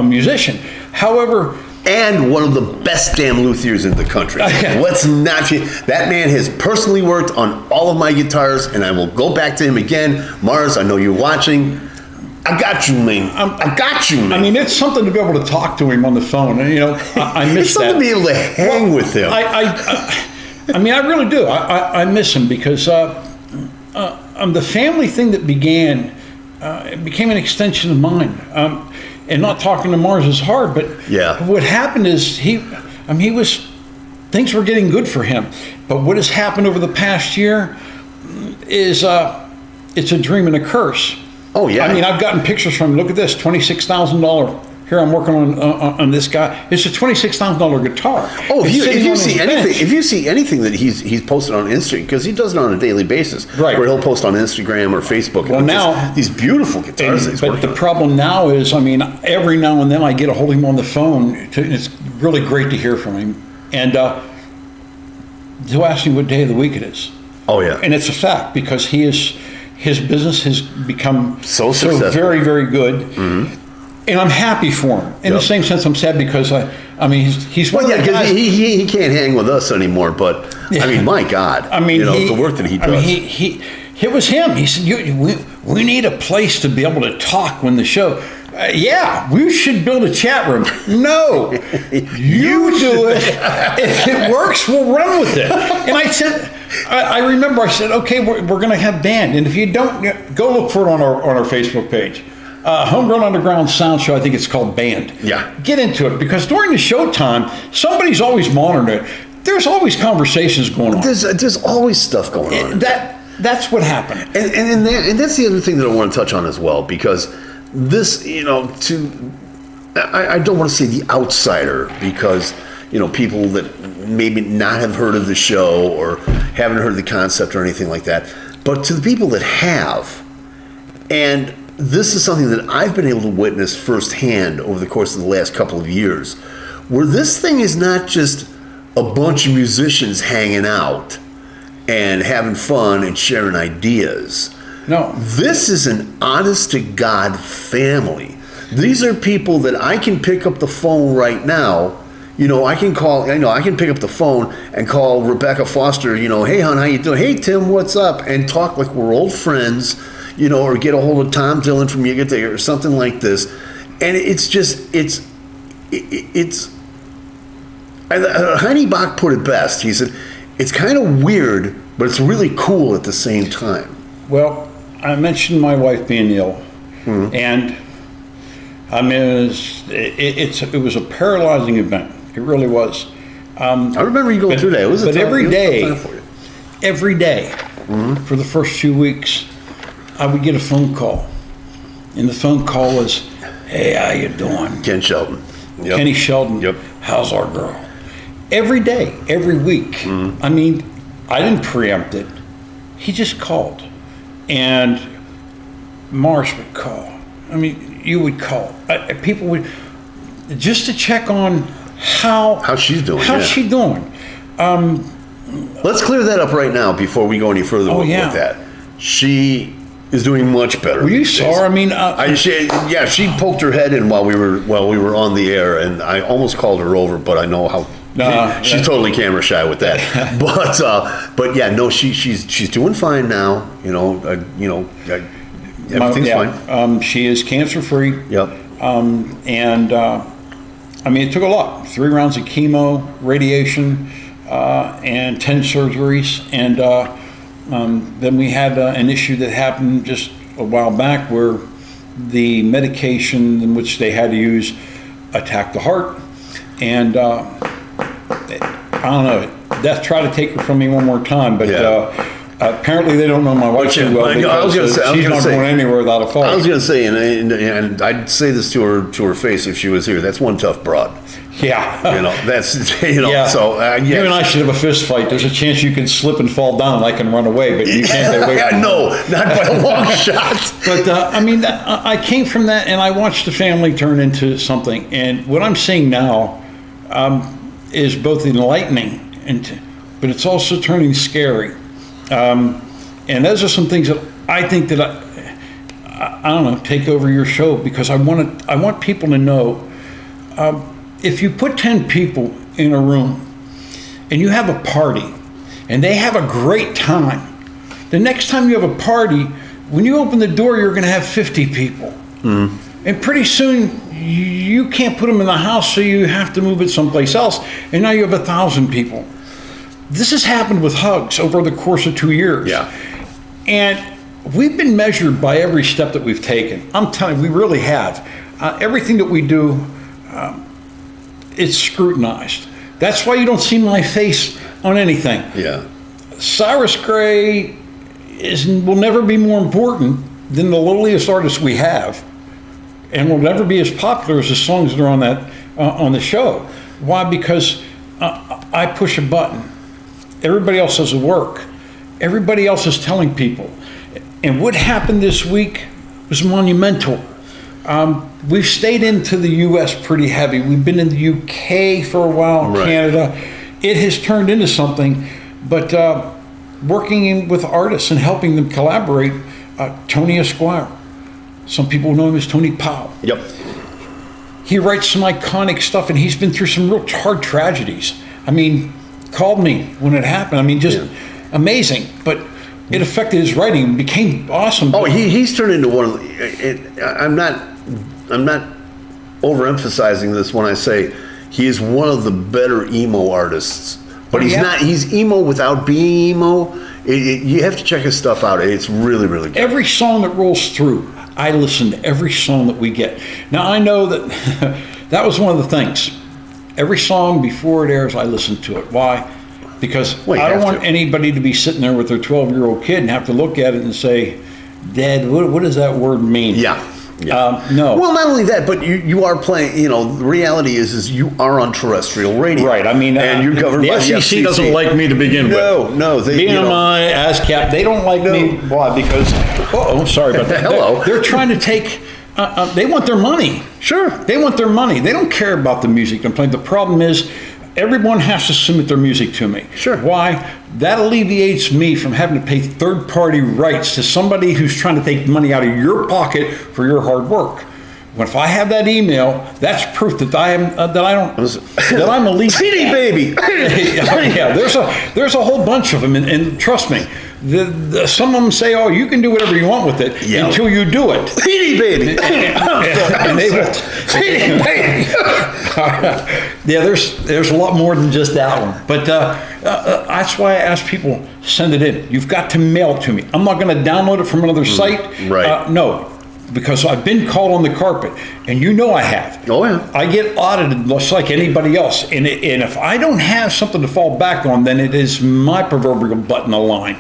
musician. However,
and one of the best damn luthiers in the country. Let's not. That man has personally worked on all of my guitars, and I will go back to him again. Mars, I know you're watching. I got you, man. I got you, man.
I mean, it's something to be able to talk to him on the phone. And, I miss
it's something
that.
to be able to hang with him.
I mean, I really do. I miss him because the family thing that began, it became an extension of mine. And not talking to Mars is hard, but what happened is things were getting good for him. But what has happened over the past year is it's a dream and a curse.
Oh yeah.
I mean, I've gotten pictures from him. Look at this, $26,000. Here I'm working on this guy. It's a $26,000 guitar.
Oh, if you see anything that he's posted on Instagram, because he does it on a daily basis,
right?
Where he'll post on Instagram or Facebook.
Well, now
these beautiful guitars.
But the problem now is, every now and then I get a hold of him on the phone. It's really great to hear from him, and he'll ask me what day of the week it is.
Oh yeah,
and it's a fact because his business has become
so
very, very good. Mm-hmm. And I'm happy for him. In the same sense, I'm sad because he's one of the guys.
He can't hang with us anymore. But my God, the work that he does.
It was him. He said, "We need a place to be able to talk when the show." We should build a chat room. No, you do it. If it works, we'll run with it. And I remember I said, okay, we're going to have band, and if you don't, go look for it on our Facebook page. Homegrown Underground Sound Show. I think it's called Band.
Yeah.
Get into it, because during the showtime, somebody's always monitoring it. There's always conversations going on.
There's always stuff going on.
That's what happened.
And that's the other thing that I want to touch on as well, because this, I don't want to say the outsider, because, people that maybe not have heard of the show or haven't heard of the concept or anything like that, but to the people that have, and this is something that I've been able to witness firsthand over the course of the last couple of years, where this thing is not just a bunch of musicians hanging out and having fun and sharing ideas.
No.
This is an honest-to-God family. These are people that I can pick up the phone right now. I can call, I can pick up the phone and call Rebecca Foster, hey, hon, how you doing? Hey, Tim, what's up? And talk like we're old friends, or get a hold of Tom Dillon from You Get There or something like this. And it's just, Heine Bach put it best. He said, it's kind of weird, but it's really cool at the same time.
Well, I mentioned my wife being ill, and I mean, it was a paralyzing event. It really was.
I remember you going through that. It was a tough
every day,
Mm-hmm.
for the first few weeks, I would get a phone call, and the phone call was, "Hey, how you doing?"
Ken Shelton. Yep.
Kenny Sheldon.
Yep.
How's our girl? Every day, every week.
Mm-hmm.
I mean, I didn't preempt it. He just called, and Mars would call. I mean, you would call. People would, just to check on how
she's doing.
How's she doing?
Let's clear that up right now before we go any further with that. She is doing much better.
Well, you saw her. I mean,
she poked her head in while we were on the air, and I almost called her over, but I know how. She's totally camera shy with that. but yeah, no, she's doing fine now. Everything's fine.
She is cancer free.
Yep.
And I mean, it took a lot. 3 rounds of chemo, radiation, and 10 surgeries. And then we had an issue that happened just a while back where the medication in which they had to use attacked the heart. And I don't know, death tried to take her from me one more time, but apparently they don't know my wife too well, because she's not going anywhere without a fight.
I was going to say, and I'd say this to her face if she was here, that's one tough broad.
Yeah.
That's, so,
You and I should have a fist fight. There's a chance you can slip and fall down and I can run away, but you can't get away from me.
No, not by a long shot.
But, I mean, I came from that, and I watched the family turn into something. And what I'm seeing now is both enlightening, but it's also turning scary. And those are some things that I think that I don't know, take over your show, because I want people to know, if you put 10 people in a room and you have a party and they have a great time, the next time you have a party, when you open the door, you're going to have 50 people. Mm. And pretty soon you can't put them in the house, so you have to move it someplace else. And now you have 1,000 people. This has happened with H.U.G.S over the course of 2 years.
Yeah.
And we've been measured by every step that we've taken. I'm telling you, we really have. Everything that we do, it's scrutinized. That's why you don't see my face on anything.
Yeah. Cyrus
Gray will never be more important than the lowliest artist we have, and will never be as popular as the songs that are on the show. Why? Because I push a button. Everybody else does the work. Everybody else is telling people. And what happened this week was monumental. We've stayed into the U.S. pretty heavy. We've been in the U.K. for a while,
right.
Canada. It has turned into something. But working with artists and helping them collaborate, Tony Esquire. Some people know him as Tony Powell.
Yep.
He writes some iconic stuff, and he's been through some real hard tragedies. I mean, called me when it happened. I mean, just amazing. But it affected his writing and became awesome.
Oh, he's turned into one of the, I'm not overemphasizing this when I say he is one of the better emo artists. But he's emo without being emo. You have to check his stuff out. It's really, really good.
Every song that rolls through, I listen to every song that we get. Now, I know that that was one of the things. Every song before it airs, I listen to it. Why? Because I don't want anybody to be sitting there with their 12-year-old kid and have to look at it and say, Dad, what does that word mean?
Yeah.
No.
Well, not only that, but you are playing. The reality is you are on terrestrial radio,
right? I mean,
and you're governed by the
FCC doesn't like me to begin with.
No,
BMI, ASCAP, they don't like me. Why? Because sorry about that.
Hello.
They're trying to take. They want their money.
Sure.
They want their money. They don't care about the music I'm playing. The problem is, everyone has to submit their music to me.
Sure.
Why? That alleviates me from having to pay third-party rights to somebody who's trying to take money out of your pocket for your hard work. When if I have that email, that's proof that I'm a lead.
CD baby.
Yeah, there's a whole bunch of them, and trust me, some of them say, "Oh, you can do whatever you want with it until you do it."
CD baby.
And they will.
CD baby.
Yeah, there's a lot more than just that one, but that's why I ask people, send it in. You've got to mail it to me. I'm not going to download it from another site.
Right.
No. Because I've been called on the carpet, and I have.
Oh, yeah.
I get audited just like anybody else, and if I don't have something to fall back on, then it is my proverbial butt in the line.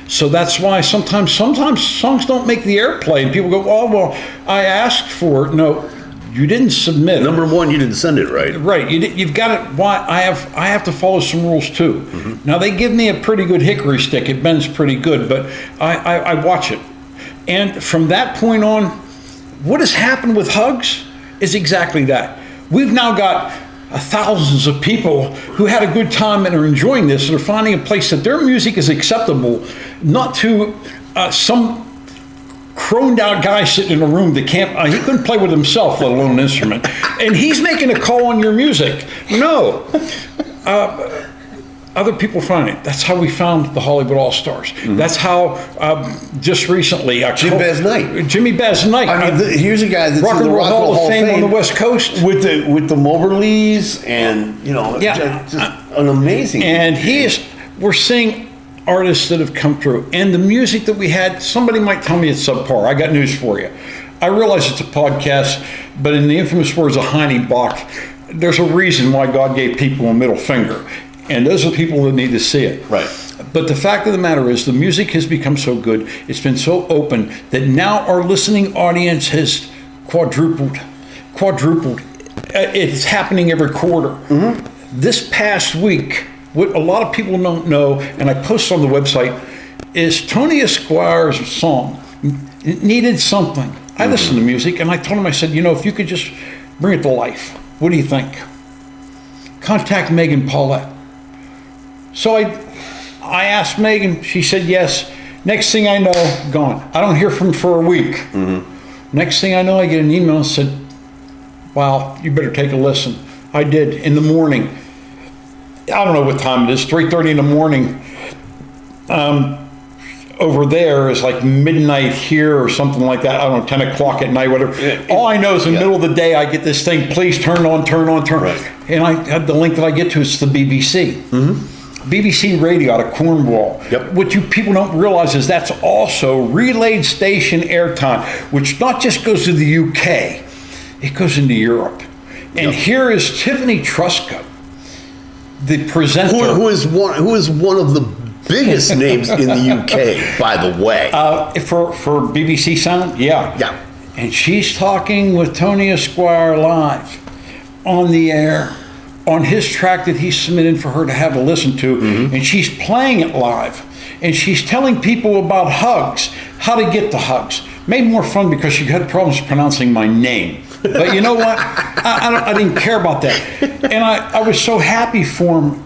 So that's why sometimes songs don't make the airplay, and people go, "Oh, well, I asked for it." No, you didn't submit it.
Number one, you didn't send it right.
Right, you've got it. Why? I have to follow some rules too. Mm-hmm. Now they give me a pretty good hickory stick. It bends pretty good, but I watch it. And from that point on, what has happened with H.U.G.S is exactly that. We've now got thousands of people who had a good time and are enjoying this and are finding a place that their music is acceptable, not to some croned out guy sitting in a room that he couldn't play with himself, let alone an instrument. And he's making a call on your music. No. Other people find it. That's how we found the Hollywood All-Stars. Mm-hmm. That's how just recently
Jimmy Bez Knight.
I mean,
here's a guy that's
Rock
in the
and Roll
Rock and Roll
Hall of Fame on the West Coast
with the Moberlys, and just an amazing.
And we're seeing artists that have come through, and the music that we had. Somebody might tell me it's subpar. I got news for you. I realize it's a podcast, but in the infamous words of Heine Bach, there's a reason why God gave people a middle finger. And those are the people that need to see it.
Right.
But the fact of the matter is, the music has become so good, it's been so open, that now our listening audience has quadrupled. It's happening every quarter. Mm-hmm. This past week, what a lot of people don't know, and I post on the website, is Tony Esquire's song, Needed Something. I listen to music, and I told him, I said, if you could just bring it to life, what do you think? Contact Megan Paulette. So I asked Megan, she said yes. Next thing I know, gone. I don't hear from her for a week. Mm-hmm. Next thing I know, I get an email and said, wow, you better take a listen. I did in the morning. I don't know what time it is, 3:30 in the morning. Over there is like midnight here or something like that. I don't know, 10 o'clock at night, whatever. All I know is in the middle of the day, I get this thing, please turn on.
Right.
And I had the link that I get to, it's the BBC. Mm-hmm. BBC Radio out of Cornwall.
Yep.
What you people don't realize is that's also relayed station airtime, which not just goes to the UK, it goes into Europe. And here is Tiffany Truscott, the presenter.
Who is one of the biggest names in the UK, by the way.
For BBC Sound? Yeah.
Yeah.
And she's talking with Tony Esquire live on the air on his track that he submitted for her to have a listen to. Mm-hmm. And she's playing it live. And she's telling people about H.U.G.S, how to get the H.U.G.S. Made more fun because she had problems pronouncing my name. But you know what? I didn't care about that. And I was so happy for him.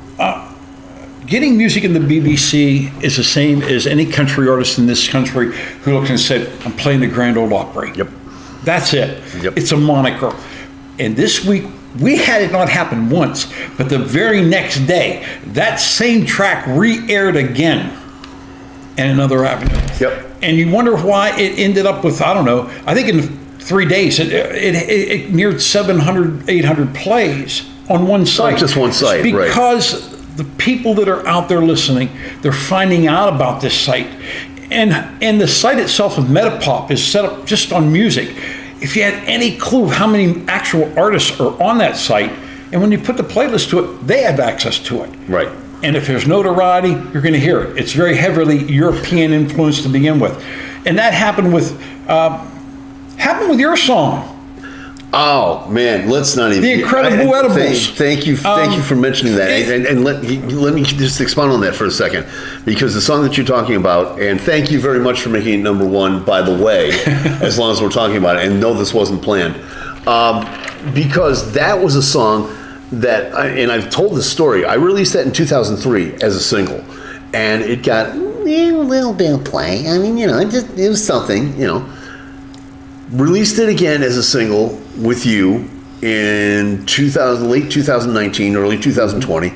Getting music in the BBC is the same as any country artist in this country who looks and said, I'm playing the Grand Ole Opry.
Yep.
That's it.
Yep.
It's a moniker. And this week, we had it not happen once, but the very next day, that same track re-aired again in another avenue.
Yep.
And you wonder why it ended up with, I don't know, I think in 3 days, it neared 700, 800 plays on one site.
Not just one site,
because
right.
Because the people that are out there listening, they're finding out about this site. And the site itself of Metapop is set up just on music. If you had any clue of how many actual artists are on that site, and when you put the playlist to it, they have access to it.
Right.
And if there's notoriety, you're going to hear it. It's very heavily European influence to begin with. And that happened with your song.
Oh man, let's not even.
The Incredible Edibles.
Thank you for mentioning that, and let me just expound on that for a second, because the song that you're talking about, and thank you very much for making it number one, by the way, as long as we're talking about it, and no, this wasn't planned, because that was a song that, and I've told this story. I released that in 2003 as a single, and it got a little bit of play. I mean, it was something, Released it again as a single with you in late 2019, early 2020.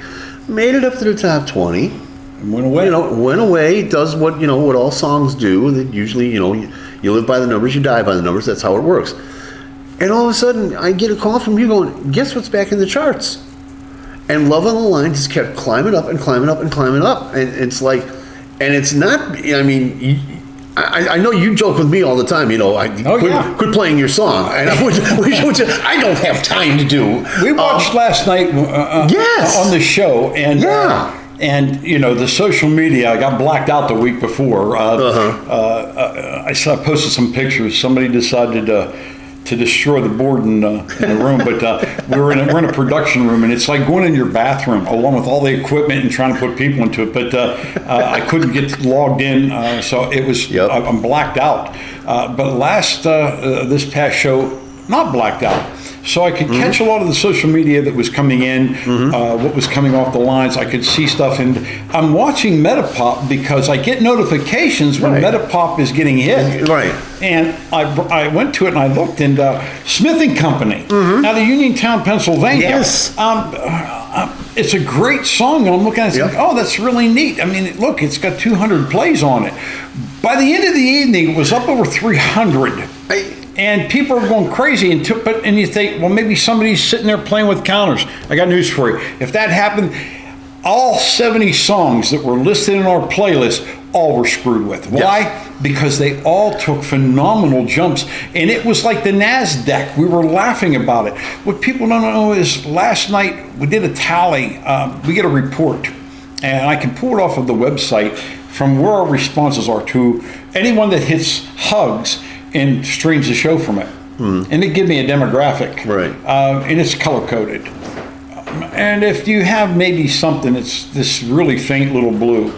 Made it up to the top 20.
And went away.
Went away. Does what what all songs do. That usually you live by the numbers, you die by the numbers. That's how it works. And all of a sudden, I get a call from you going, "Guess what's back in the charts?" And Love on the Line just kept climbing up and climbing up and climbing up. And it's like, and it's not. I mean. I know you joke with me all the time, quit playing your song, and which I don't have time to do.
We watched last night
yes.
on the show, and the social media, I got blacked out the week before. I posted some pictures. Somebody decided to destroy the board in the room, but we're in a production room, and it's like going in your bathroom along with all the equipment and trying to put people into it. But I couldn't get logged in, so it was I'm blacked out. But this past show, not blacked out. So I could catch a lot of the social media that was coming in, what was coming off the lines. I could see stuff, and I'm watching Metapop because I get notifications when Metapop is getting hit.
Right.
And I went to it and I looked, and Smith & Company, out of Uniontown, Pennsylvania.
Yes.
It's a great song, and I'm looking at it and saying, oh, that's really neat. I mean, look, it's got 200 plays on it. By the end of the evening, it was up over 300. And people are going crazy, and you think, well, maybe somebody's sitting there playing with counters. I got news for you. If that happened, all 70 songs that were listed in our playlist, all were screwed with. Why? Yes. Because they all took phenomenal jumps, and it was like the NASDAQ. We were laughing about it. What people don't know is last night we did a tally. We get a report, and I can pull it off of the website from where our responses are to anyone that hits H.U.G.S. and streams the show from it. And it gives me a demographic.
Right.
And it's color-coded. And if you have maybe something that's this really faint little blue,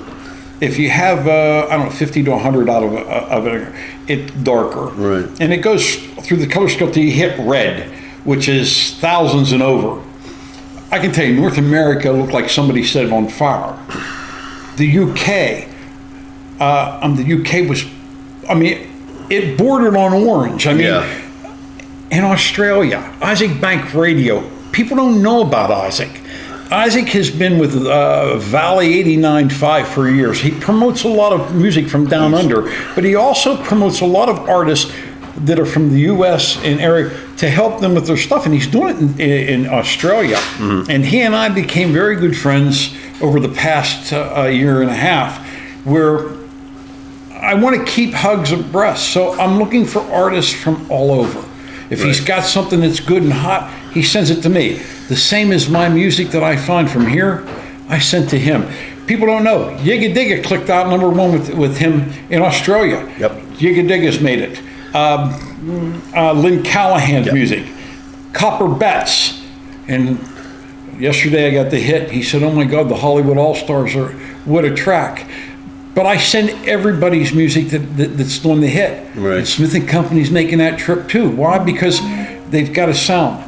if you have, 50 to 100 out of it, it's darker.
Right.
And it goes through the color scope till you hit red, which is thousands and over. I can tell you, North America looked like somebody set it on fire. The UK, was, it bordered on orange. In Australia, Isaac Bank Radio, people don't know about Isaac. Isaac has been with Valley 89.5 for years. He promotes a lot of music from down under, but he also promotes a lot of artists that are from the U.S. and area to help them with their stuff, and he's doing it in Australia. And he and I became very good friends over the past year and a half, where I want to keep H.U.G.S abreast, so I'm looking for artists from all over. If he's got something that's good and hot, he sends it to me. The same as my music that I find from here, I send to him. People don't know. Yigga Digga clicked out number one with him in Australia.
Yep.
Yigga Digga's made it. Lynn Callahan's music. Copper Betts. And yesterday I got the hit. He said, oh my God, the Hollywood All-Stars are what a track. But I send everybody's music that's doing the hit.
Right.
And Smith & Company's making that trip too. Why? Because they've got a sound.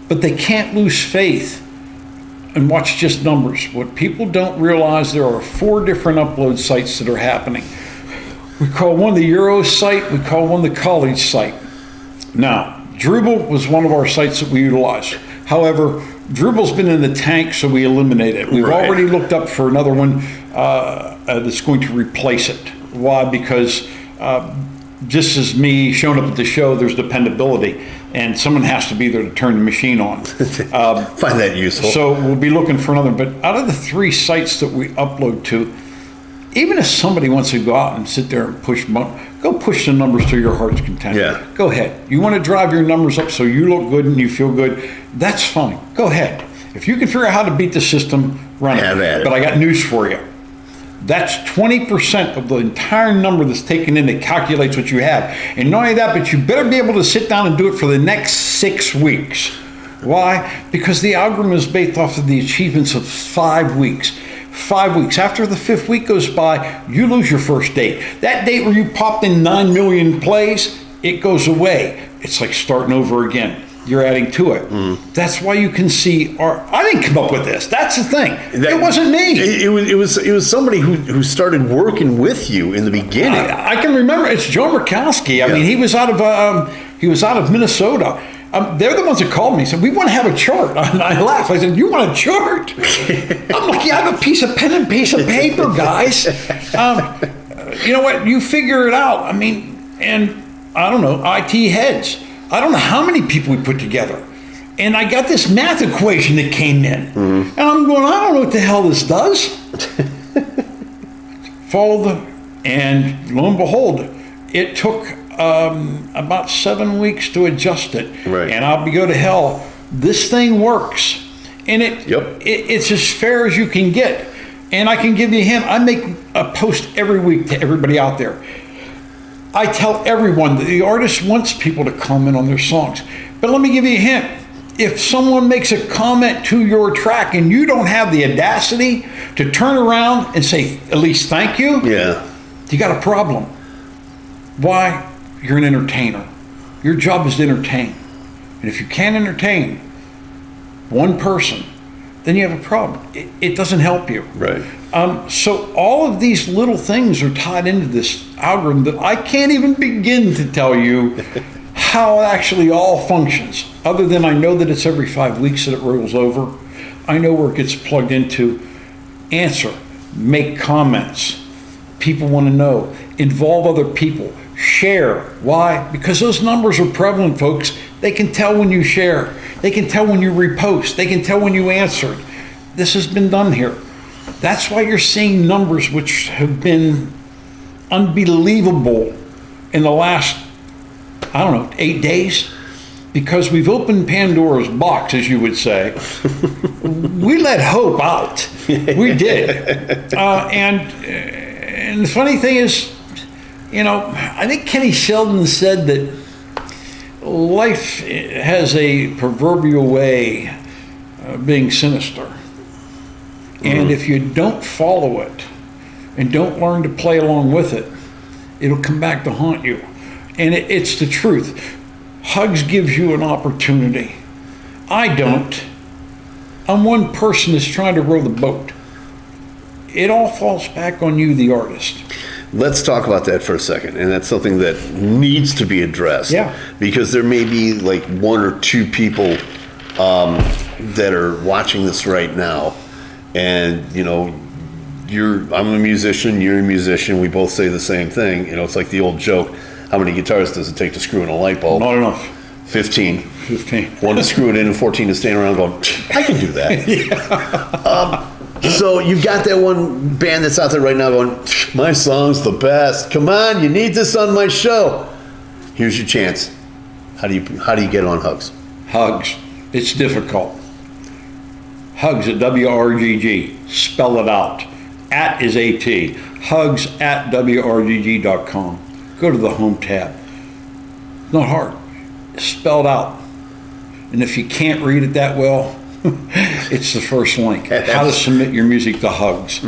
But they can't lose faith and watch just numbers. What people don't realize, there are 4 different upload sites that are happening. We call one the Euro site, we call one the college site. Now, Drupal was one of our sites that we utilized. However, Drupal's been in the tank, so we eliminated it. We've already looked up for another one that's going to replace it. Why? Because just as me showing up at the show, there's dependability, and someone has to be there to turn the machine on.
Find that useful.
So we'll be looking for another. But out of the 3 sites that we upload to, even if somebody wants to go out and sit there and go push the numbers to your heart's content.
Yeah.
Go ahead. You want to drive your numbers up so you look good and you feel good, that's fine. Go ahead. If you can figure out how to beat the system, run it.
Have at it.
But I got news for you. That's 20% of the entire number that's taken in that calculates what you have. And not only that, but you better be able to sit down and do it for the next 6 weeks. Why? Because the algorithm is based off of the achievements of 5 weeks. 5 weeks. After the 5th week goes by, you lose your first date. That date where you popped in 9 million plays, it goes away. It's like starting over again. You're adding to it. That's why you can see. I didn't come up with this. That's the thing. It wasn't me.
It was somebody who started working with you in the beginning.
I can remember. It's Joe Murkowski. I mean, he was out of Minnesota. They're the ones that called me and said, we want to have a chart. And I laughed. I said, you want a chart? I'm like, yeah, I have a piece of pen and piece of paper, guys. You know what? You figure it out. I mean, and I don't know, IT heads. I don't know how many people we put together. And I got this math equation that came in. And I'm going, I don't know what the hell this does. And lo and behold, it took about 7 weeks to adjust it.
Right.
And I'll go to hell. This thing works. And it's as fair as you can get. And I can give you a hint. I make a post every week to everybody out there. I tell everyone that the artist wants people to comment on their songs. But let me give you a hint. If someone makes a comment to your track and you don't have the audacity to turn around and say, at least thank you, you got a problem. Why? You're an entertainer. Your job is to entertain. And if you can't entertain one person, then you have a problem. It doesn't help you.
Right.
So all of these little things are tied into this algorithm that I can't even begin to tell you how it actually all functions, other than I know that it's every 5 weeks that it rolls over. I know where it gets plugged into. Answer, make comments. People want to know. Involve other people. Share. Why? Because those numbers are prevalent, folks. They can tell when you share. They can tell when you repost. They can tell when you answered. This has been done here. That's why you're seeing numbers which have been unbelievable in the last, 8 days. Because we've opened Pandora's box, as you would say. We let hope out. We did. And the funny thing is, I think Kenny Sheldon said that life has a proverbial way of being sinister. And if you don't follow it and don't learn to play along with it, it'll come back to haunt you. And it's the truth. H.U.G.S gives you an opportunity. I don't. I'm one person that's trying to row the boat. It all falls back on you, the artist.
Let's talk about that for a second. And that's something that needs to be addressed. Yeah. Because there may be like 1 or 2 people that are watching this right now. And, I'm a musician, you're a musician. We both say the same thing. It's like the old joke. How many guitars does it take to screw in a light bulb?
Not enough.
15.
15.
1 to screw it in and 14 to stand around going, I can do that. So you've got that one band that's out there right now going, my song's the best. Come on, you need this on my show. Here's your chance. How do you get on H.U.G.S?
H.U.G.S. It's difficult. H.U.G.S at W-R-G-G. Spell it out. At is A-T. H.U.G.S at WRGG.com. Go to the home tab. Not hard. Spelled out. And if you can't read it that well, it's the first link. How to submit your music to H.U.G.S.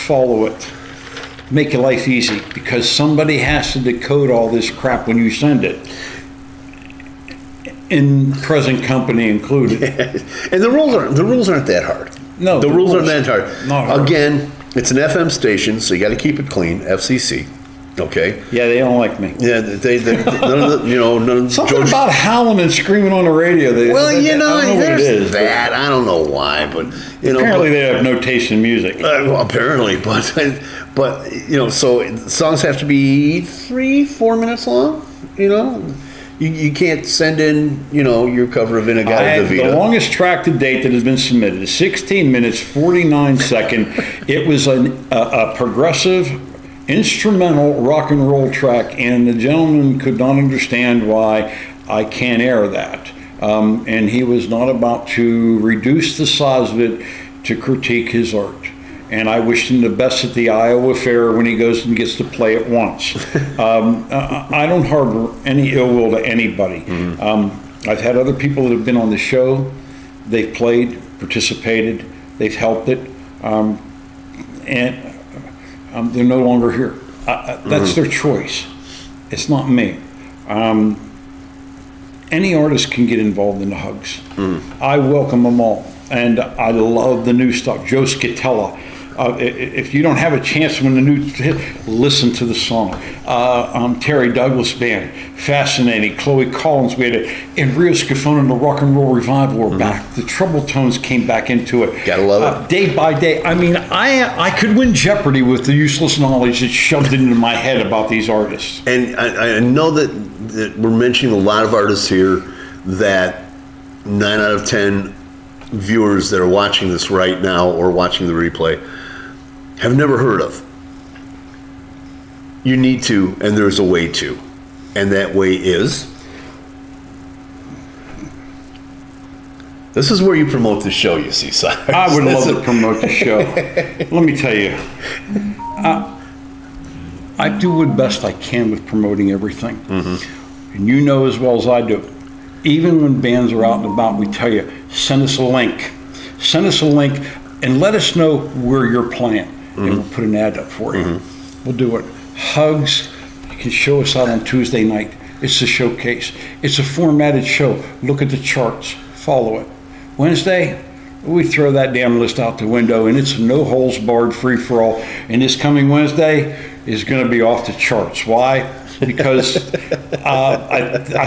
Follow it. Make your life easy, because somebody has to decode all this crap when you send it. In present company included.
And the rules aren't that hard.
No,
the rules aren't that hard.
Not hard.
Again, it's an FM station, so you got to keep it clean. FCC. Okay.
Yeah, they don't like me.
Yeah, they none of the,
something about howling and screaming on the radio.
I don't know
what it is.
That I don't know why, but
apparently they have no taste in music.
Apparently, but so songs have to be 3-4 minutes long. You can't send in, your cover of Inagata
The
Davida.
longest track to date that has been submitted is 16 minutes, 49 seconds. It was a progressive instrumental rock and roll track, and the gentleman could not understand why I can't air that. And he was not about to reduce the size of it to critique his art. And I wished him the best at the Iowa Fair when he goes and gets to play it once. I don't harbor any ill will to anybody. I've had other people that have been on the show. They've played, participated, they've helped it, and they're no longer here. That's their choice. It's not me. Any artist can get involved in the H.U.G.S. I welcome them all, and I love the new stuff. Joe Scatella. If you don't have a chance when the new hit, listen to the song. Terry Douglas Band, fascinating. Chloe Collins, we had it. And Rio Scafone and the Rock and Roll Revival were back. The Trouble Tones came back into it.
Gotta love it.
Day by day. I mean, I could win Jeopardy with the useless knowledge that's shoved into my head about these artists.
And I know that we're mentioning a lot of artists here that 9 out of 10 viewers that are watching this right now or watching the replay have never heard of. You need to, and there's a way to. And that way is... This is where you promote the show, you see, Cyrus.
I would love to promote the show. Let me tell you, I do the best I can with promoting everything. And you know as well as I do, even when bands are out and about, we tell you, send us a link. Send us a link and let us know where you're playing. And we'll put an ad up for you. We'll do it. H.U.G.S, you can show us out on Tuesday night. It's a showcase. It's a formatted show. Look at the charts. Follow it. Wednesday, we throw that damn list out the window, and it's no holds barred free-for-all. And this coming Wednesday is going to be off the charts. Why? Because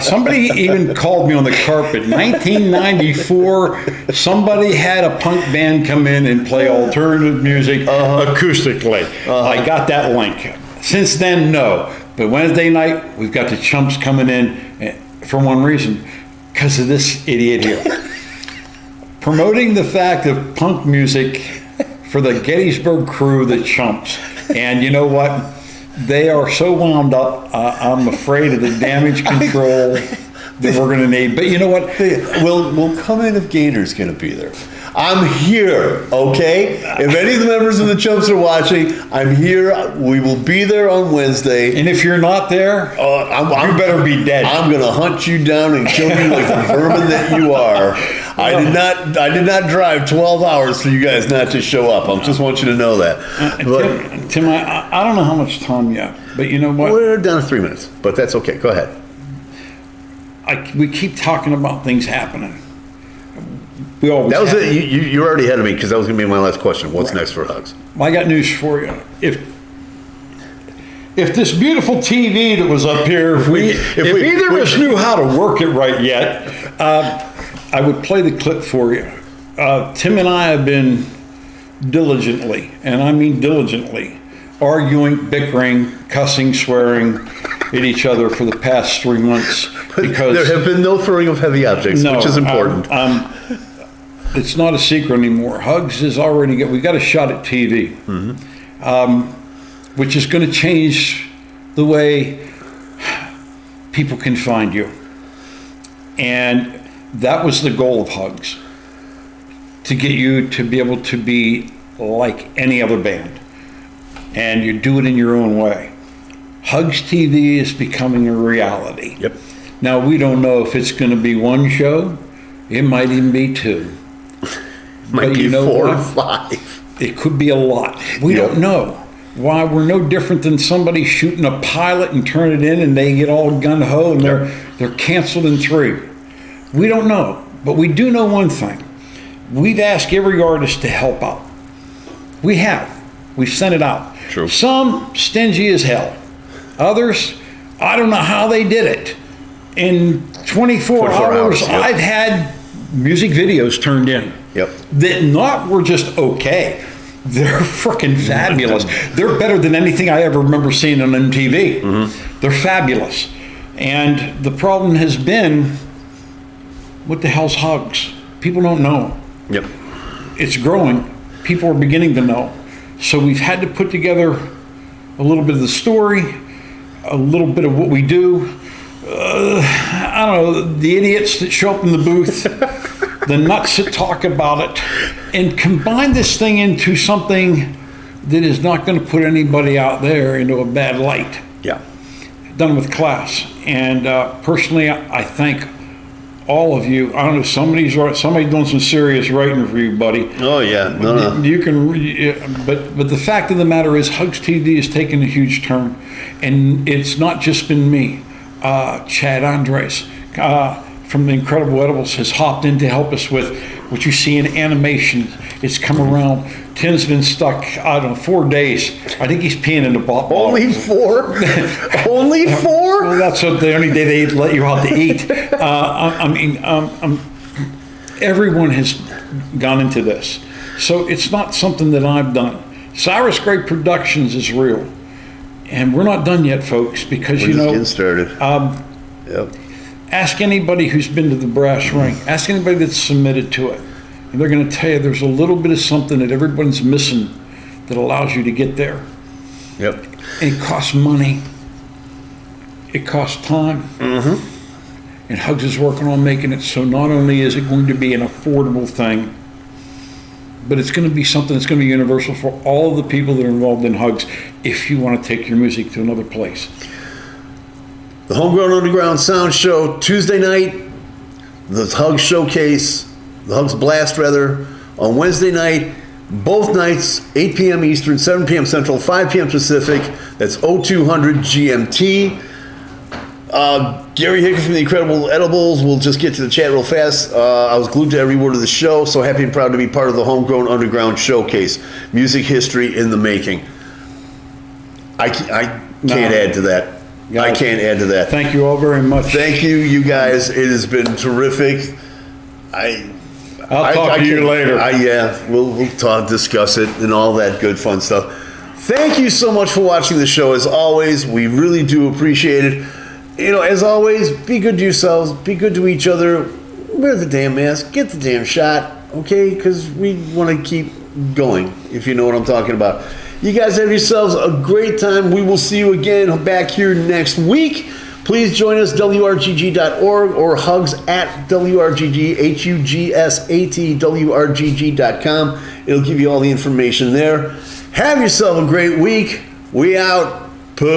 somebody even called me on the carpet. 1994, somebody had a punk band come in and play alternative music acoustically. I got that link. Since then, no. But Wednesday night, we've got the chumps coming in for one reason, because of this idiot here. Promoting the fact of punk music for the Gettysburg crew, the chumps. And you know what? They are so wound up, I'm afraid of the damage control that we're going to need. But you know what?
We'll come in if Gainer's going to be there. I'm here, okay? If any of the members of the Chumps are watching, I'm here. We will be there on Wednesday.
And if you're not there, you better be dead.
I'm going to hunt you down and kill you like the vermin that you are. I did not drive 12 hours for you guys not to show up. I just want you to know that.
Tim, I don't know how much time you have, but you know what?
We're down to 3 minutes, but that's okay. Go ahead.
We keep talking about things happening. We always
that was
have.
it. You're already ahead of me because that was going to be my last question. What's next for H.U.G.S?
Well, I got news for you. If this beautiful TV that was up here, if either of us knew how to work it right yet, I would play the clip for you. Tim and I have been diligently, and I mean diligently, arguing, bickering, cussing, swearing at each other for the past 3 months. Because
there have been no throwing of heavy objects, which is important.
It's not a secret anymore. H.U.G.S is already we got a shot at TV, which is going to change the way people can find you. And that was the goal of H.U.G.S, to get you to be able to be like any other band. And you do it in your own way. H.U.G.S TV is becoming a reality.
Yep.
Now, we don't know if it's going to be one show. It might even be 2.
Might
but
be
you know
4 or
what?
5.
It could be a lot. We don't know. Why? We're no different than somebody shooting a pilot and turn it in and they get all gun-ho and they're canceled in 3. We don't know. But we do know one thing. We've asked every artist to help out. We have. We've sent it out.
True.
Some stingy as hell. Others, I don't know how they did it. In 24 hours,
yep.
I've had music videos turned in.
Yep.
That were just okay. They're freaking fabulous. They're better than anything I ever remember seeing on MTV. They're fabulous. And the problem has been, what the hell's hugs? People don't know.
Yep.
It's growing. People are beginning to know. So we've had to put together a little bit of the story, a little bit of what we do. I don't know, the idiots that show up in the booth, the nuts that talk about it, and combine this thing into something that is not going to put anybody out there into a bad light.
Yeah.
Done with class. And personally, I thank all of you. I don't know, somebody's doing some serious writing for you, buddy.
Oh yeah, no.
You can, but the fact of the matter is, H.U.G.S TV has taken a huge turn, and it's not just been me. Chad Andres from the Incredible Edibles has hopped in to help us with what you see in animation. It's come around. Tim's been stuck, I don't know, 4 days. I think he's peeing in the bottle.
Only 4? Only 4?
Well, that's the only day they let you out to eat. Everyone has gone into this. So it's not something that I've done. Cyrus Gray Productions is real. And we're not done yet, folks, because,
We're just getting started. Yep.
Ask anybody who's been to the brass ring. Ask anybody that's submitted to it. And they're going to tell you there's a little bit of something that everyone's missing that allows you to get there.
Yep.
And it costs money. It costs time.
Mm-hmm.
And H.U.G.S is working on making it so not only is it going to be an affordable thing, but it's going to be something that's going to be universal for all of the people that are involved in H.U.G.S if you want to take your music to another place.
The Homegrown Underground Sound Show, Tuesday night, the H.U.G.S Showcase, the H.U.G.S Blast rather, on Wednesday night, both nights, 8 p.m. Eastern, 7 p.m. Central, 5 p.m. Pacific. That's 0200 GMT. Gary Hickey from the Incredible Edibles. We'll just get to the chat real fast. I was glued to every word of the show, so happy and proud to be part of the Homegrown Underground Showcase. Music history in the making. I can't add to that. I can't add to that.
Thank you all very much.
Thank you, you guys. It has been terrific.
I'll talk to you later.
Yeah, we'll talk, discuss it, and all that good fun stuff. Thank you so much for watching the show. As always, we really do appreciate it. You know, as always, be good to yourselves. Be good to each other. Wear the damn mask. Get the damn shot. Okay? Because we want to keep going, if you know what I'm talking about. You guys have yourselves a great time. We will see you again back here next week. Please join us, WRGG.org or H.U.G.S at WRGG, H-U-G-S ATWRGG.com. It'll give you all the information there. Have yourself a great week. We out. Peace.